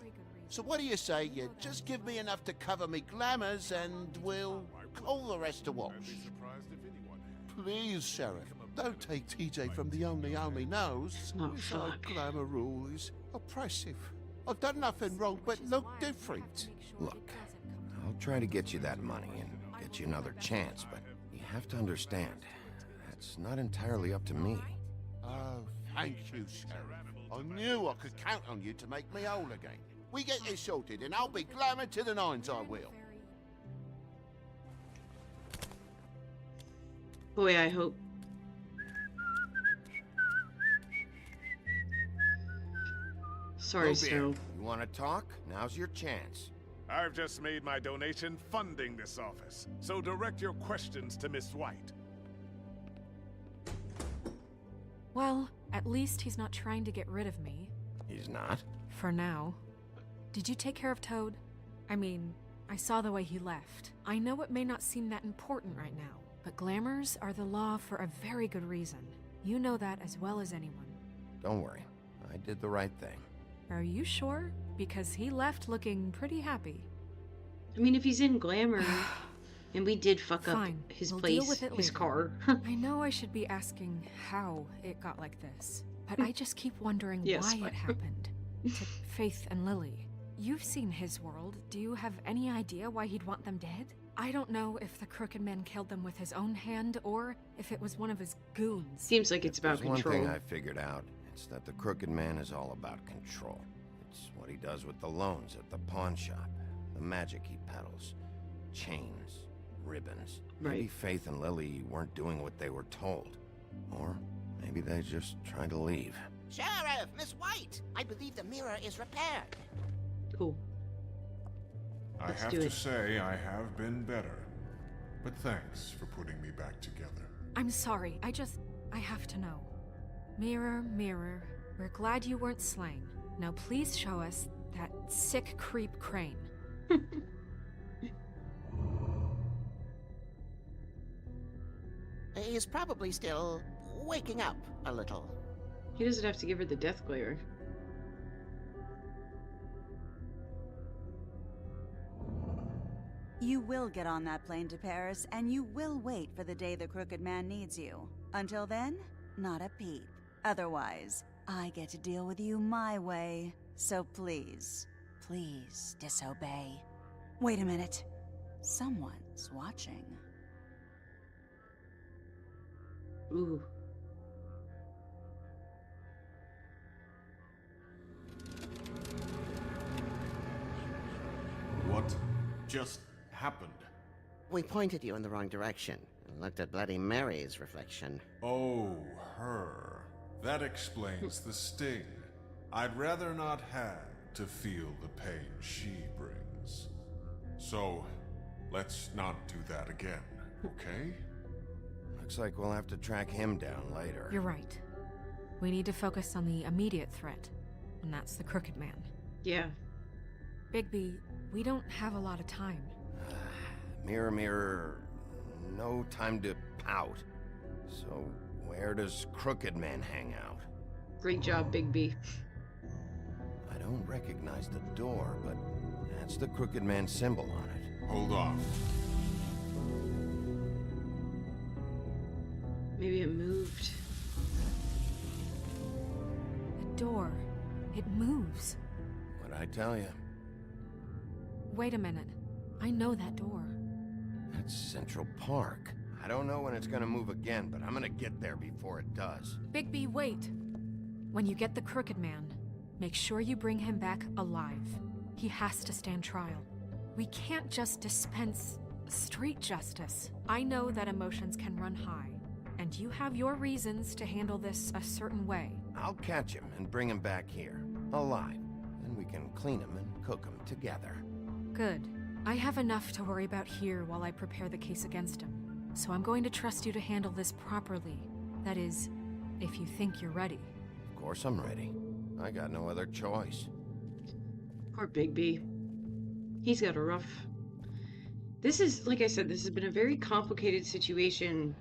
S3: So what do you say you just give me enough to cover me glamours and we'll all the rest to wash. Please, Sheriff, don't take TJ from the only homie knows.
S1: Oh,
S3: This
S1: fuck.
S3: old glamour rule is oppressive. I've done nothing wrong but look different.
S2: Look, I'll try to get you that money and get you another chance, but you have to understand, that's not entirely up to me.
S3: Oh, thank you, Sheriff. I knew I could count on you to make me whole again. We get this sorted and I'll be glamour to the nines, I will.
S1: Boy, I hope. Sorry,
S2: Bluebeard,
S1: Snow.
S2: you want to talk? Now's your chance.
S16: I've just made my donation funding this office, so direct your questions to Miss White.
S7: Well, at least he's not trying to get rid of me.
S2: He's not?
S7: For now. Did you take care of Toad? I mean, I saw the way he left. I know it may not seem that important right now, but glamours are the law for a very good reason. You know that as well as anyone.
S2: Don't worry, I did the right thing.
S7: Are you sure? Because he left looking pretty happy.
S1: I mean, if he's in glamour, and we did fuck up
S7: Fine,
S1: his
S7: we'll
S1: place,
S7: deal with it
S1: his
S7: later.
S1: car.
S7: I know I should be asking how it got like this, but I just keep wondering
S1: Yes,
S7: why
S1: but-
S7: it happened. To Faith and Lily. You've seen his world. Do you have any idea why he'd want them dead? I don't know if the Crooked Man killed them with his own hand or if it was one of his goons.
S1: Seems like it's about
S2: There's one
S1: control.
S2: thing I figured out. It's that the Crooked Man is all about control. It's what he does with the loans at the pawn shop, the magic he peddles, chains, ribbons. Maybe
S1: Right.
S2: Faith and Lily weren't doing what they were told. Or maybe they just tried to leave.
S17: Sheriff, Miss White! I believe the mirror is repaired.
S1: Cool.
S16: I
S1: Let's
S16: have
S1: do
S16: to
S1: it.
S16: say I have been better. But thanks for putting me back together.
S7: I'm sorry, I have to know. Mirror, mirror, we're glad you weren't slain. Now please show us that sick creep Crane.
S17: He's probably still waking up a little.
S1: He doesn't have to give her the death glare.
S18: You will get on that plane to Paris, and you will wait for the day the Crooked Man needs you. Until then, not a peep. Otherwise, I get to deal with you my way. So please, please disobey. Wait a minute. Someone's watching.
S1: Ooh.
S6: What just happened?
S17: We pointed you in the wrong direction and looked at Bloody Mary's reflection.
S16: Oh, her. That explains the sting. I'd rather not have to feel the pain she brings. So, let's not do that again, okay?
S2: Looks like we'll have to track him down later.
S7: You're right. We need to focus on the immediate threat, and that's the Crooked Man.
S1: Yeah.
S7: Bigby, we don't have a lot of time.
S2: Mirror, mirror, no time to pout. So, where does Crooked Man hang out?
S1: Great job, Big B.
S2: I don't recognize the door, but that's the Crooked Man symbol on it.
S16: Hold on.
S1: Maybe it moved.
S7: The door. It moves.
S2: What'd I tell you?
S7: Wait a minute. I know that door.
S2: That's Central Park. I don't know when it's gonna move again, but I'm gonna get there before it does.
S7: Bigby, wait. When you get the Crooked Man, make sure you bring him back alive. He has to stand trial. We can't just dispense street justice. I know that emotions can run high, and you have your reasons to handle this a certain way.
S2: I'll catch him and bring him back here, alive. Then we can clean him and cook him together.
S7: Good. I have enough to worry about here while I prepare the case against him. So I'm going to trust you to handle this properly. That is, if you think you're ready.
S2: Of course I'm ready. I got no other choice.
S1: Poor Big B. He's got a rough... This is, like I said, this has been a very complicated situation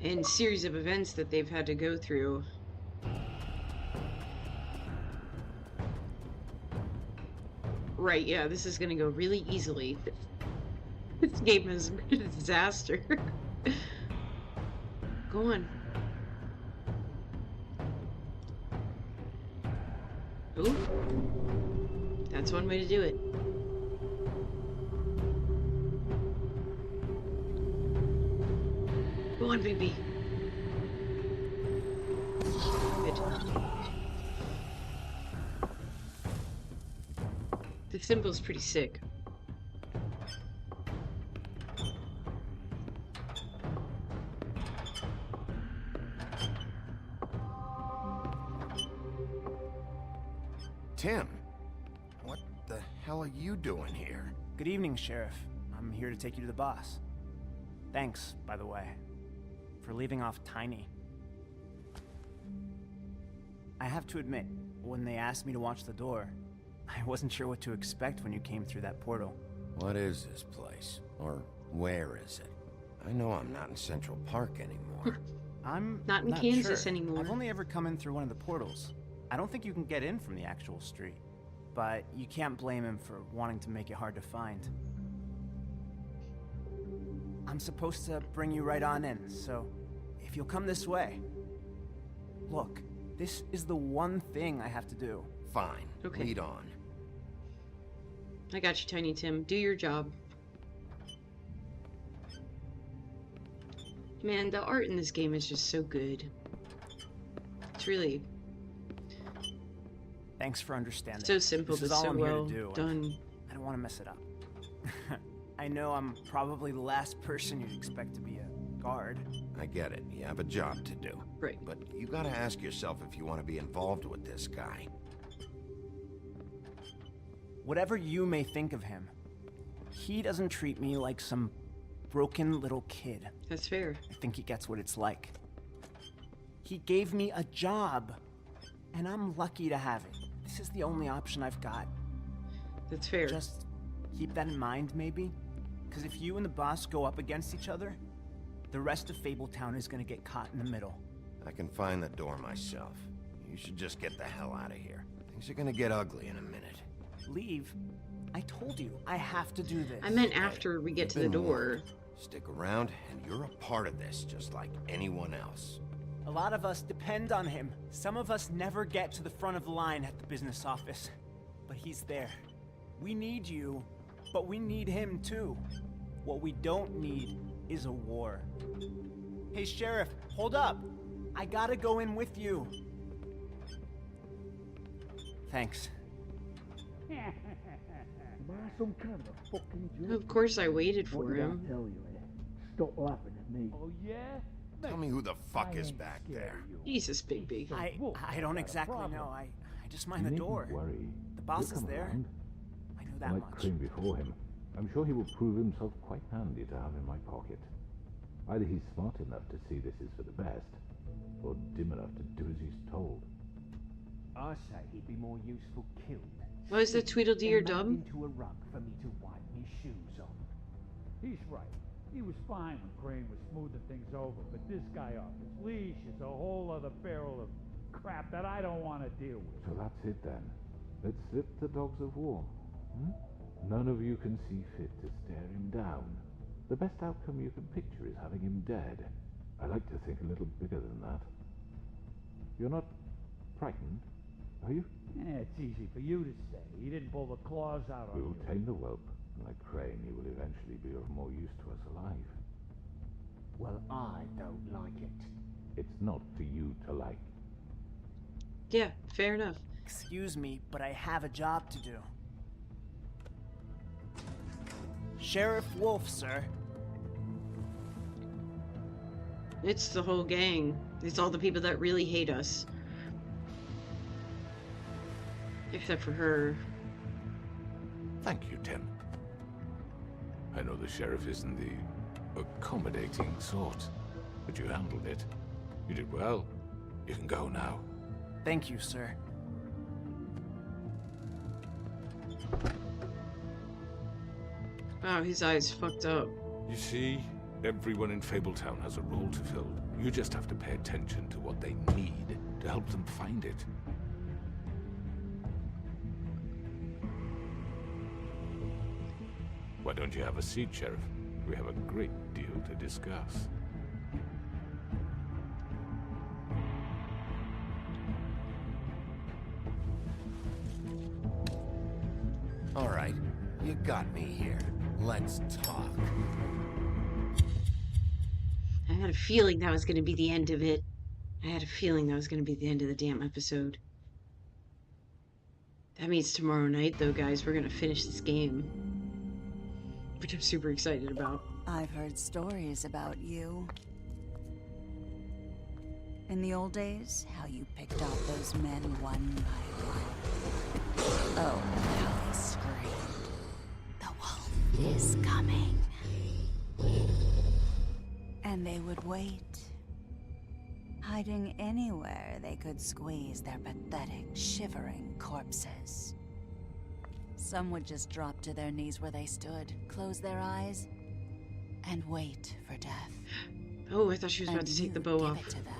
S1: and series of events that they've had to go through. Right, yeah, this is gonna go really easily. This game is a disaster. Go on. Ooh. That's one way to do it. Go on, baby. Good. The symbol's pretty sick.
S2: Tim, what the hell are you doing here?
S19: Good evening, Sheriff. I'm here to take you to the boss. Thanks, by the way, for leaving off Tiny. I have to admit, when they asked me to watch the door, I wasn't sure what to expect when you came through that portal.
S2: What is this place? Or where is it? I know I'm not in Central Park anymore.
S19: I'm
S1: not in Kansas
S19: sure.
S1: anymore.
S19: I've only ever come in through one of the portals. I don't think you can get in from the actual street, but you can't blame him for wanting to make it hard to find. I'm supposed to bring you right on in, so if you'll come this way. Look, this is the one thing I have to do.
S2: Fine.
S1: Okay.
S2: Lead on.
S1: I got you, Tiny Tim. Do your job. Man, the art in this game is just so good. It's really
S19: Thanks for understanding.
S1: so simple,
S19: This
S1: but
S19: is all
S1: so
S19: I'm here
S1: well
S19: to do.
S1: done.
S19: I don't want to mess it up. I know I'm probably the last person you'd expect to be a guard.
S2: I get it. You have a job to do.
S1: Right.
S2: But you gotta ask yourself if you want to be involved with this guy.
S19: Whatever you may think of him, he doesn't treat me like some broken little kid.
S1: That's fair.
S19: I think he gets what it's like. He gave me a job, and I'm lucky to have it. This is the only option I've got.
S1: That's fair.
S19: Just keep that in mind, maybe? Because if you and the boss go up against each other, the rest of Fabletown is gonna get caught in the middle.
S2: I can find the door myself. You should just get the hell out of here. Things are gonna get ugly in a minute.
S19: Leave? I told you, I have to do this.
S1: I meant after we get to the
S2: Been
S1: door.
S2: warned. Stick around, and you're a part of this, just like anyone else.
S19: A lot of us depend on him. Some of us never get to the front of the line at the business office. But he's there. We need you, but we need him too. What we don't need is a war. Hey, Sheriff, hold up. I gotta go in with you. Thanks.
S10: Some kind of a fucking joke.
S1: Of course I waited for
S10: What did I
S1: him.
S10: tell you, Ed? Stop laughing at me.
S14: Oh, yeah?
S2: Tell me who the fuck is back there.
S1: Jesus, Bigby.
S19: I don't exactly know. I just mind the
S9: You
S19: door.
S9: needn't worry.
S19: The boss
S9: He'll
S19: is
S9: come
S19: there.
S9: around.
S19: I know that
S9: Like
S19: much.
S9: Crane before him, I'm sure he will prove himself quite handy to have in my pocket. Either he's smart enough to see this is for the best, or dim enough to do as he's told.
S15: I say he'd be more useful killed.
S1: Why is that Tweedledee or
S15: than
S1: dumb?
S15: made into a rug for me to wipe me shoes on.
S14: He's right. He was fine when Crane was smoothing things over, but this guy off his leash is a whole other barrel of crap that I don't want to deal with.
S9: So that's it then. Let's slip the dogs of war. None of you can see fit to stare him down. The best outcome you can picture is having him dead. I like to think a little bigger than that. You're not frightened, are you?
S14: It's easy for you to say. He didn't pull the claws out on
S9: We'll
S14: you.
S9: tame the whelp. Like Crane, he will eventually be of more use to us alive.
S15: Well, I don't like it.
S9: It's not for you to like.
S1: Yeah, fair enough.
S19: Excuse me, but I have a job to do. Sheriff Wolf, sir.
S1: It's the whole gang. It's all the people that really hate us. Except for her.
S20: Thank you, Tim. I know the sheriff isn't the accommodating sort, but you handled it. You did well. You can go now.
S19: Thank you, sir.
S1: Wow, his eyes fucked up.
S20: You see, everyone in Fabletown has a role to fill. You just have to pay attention to what they need to help them find it. Why don't you have a seat, Sheriff? We have a great deal to discuss.
S2: All right, you got me here. Let's talk.
S1: I had a feeling that was going to be the end of it. I had a feeling that was going to be the end of the damn episode. That means tomorrow night, though, guys, we're going to finish this game. Which I'm super excited about.
S18: I've heard stories about you. In the old days, how you picked off those men one by one. Oh, and how they screamed. The wolf is coming. And they would wait, hiding anywhere they could squeeze their pathetic, shivering corpses. Some would just drop to their knees where they stood, close their eyes, and wait for death.
S1: Oh, I thought she was about to take the bow off.
S18: Give it to them.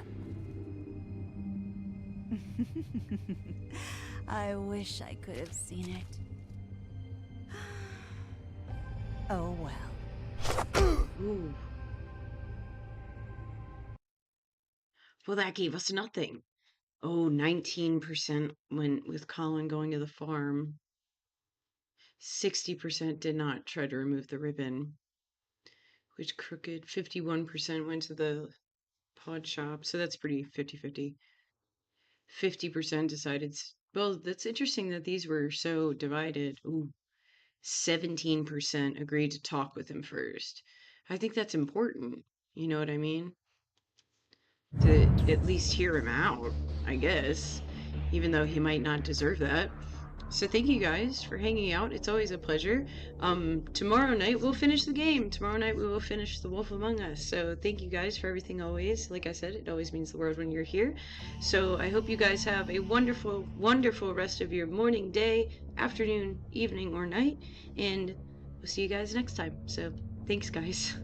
S18: I wish I could have seen it. Oh well.
S1: Ooh. Well, that gave us nothing. Oh, 19% went with Colin going to the farm. 60% did not try to remove the ribbon. Which Crooked, 51% went to the pawn shop. So that's pretty 50-50. 50% decided... Well, that's interesting that these were so divided. Ooh. 17% agreed to talk with him first. I think that's important. You know what I mean? To at least hear him out, I guess. Even though he might not deserve that. So thank you guys for hanging out. It's always a pleasure. Tomorrow night we'll finish the game. Tomorrow night we will finish The Wolf Among Us. So thank you guys for everything always. Like I said, it always means the world when you're here. So I hope you guys have a wonderful, wonderful rest of your morning, day, afternoon, evening, or night. And we'll see you guys next time. So thanks, guys.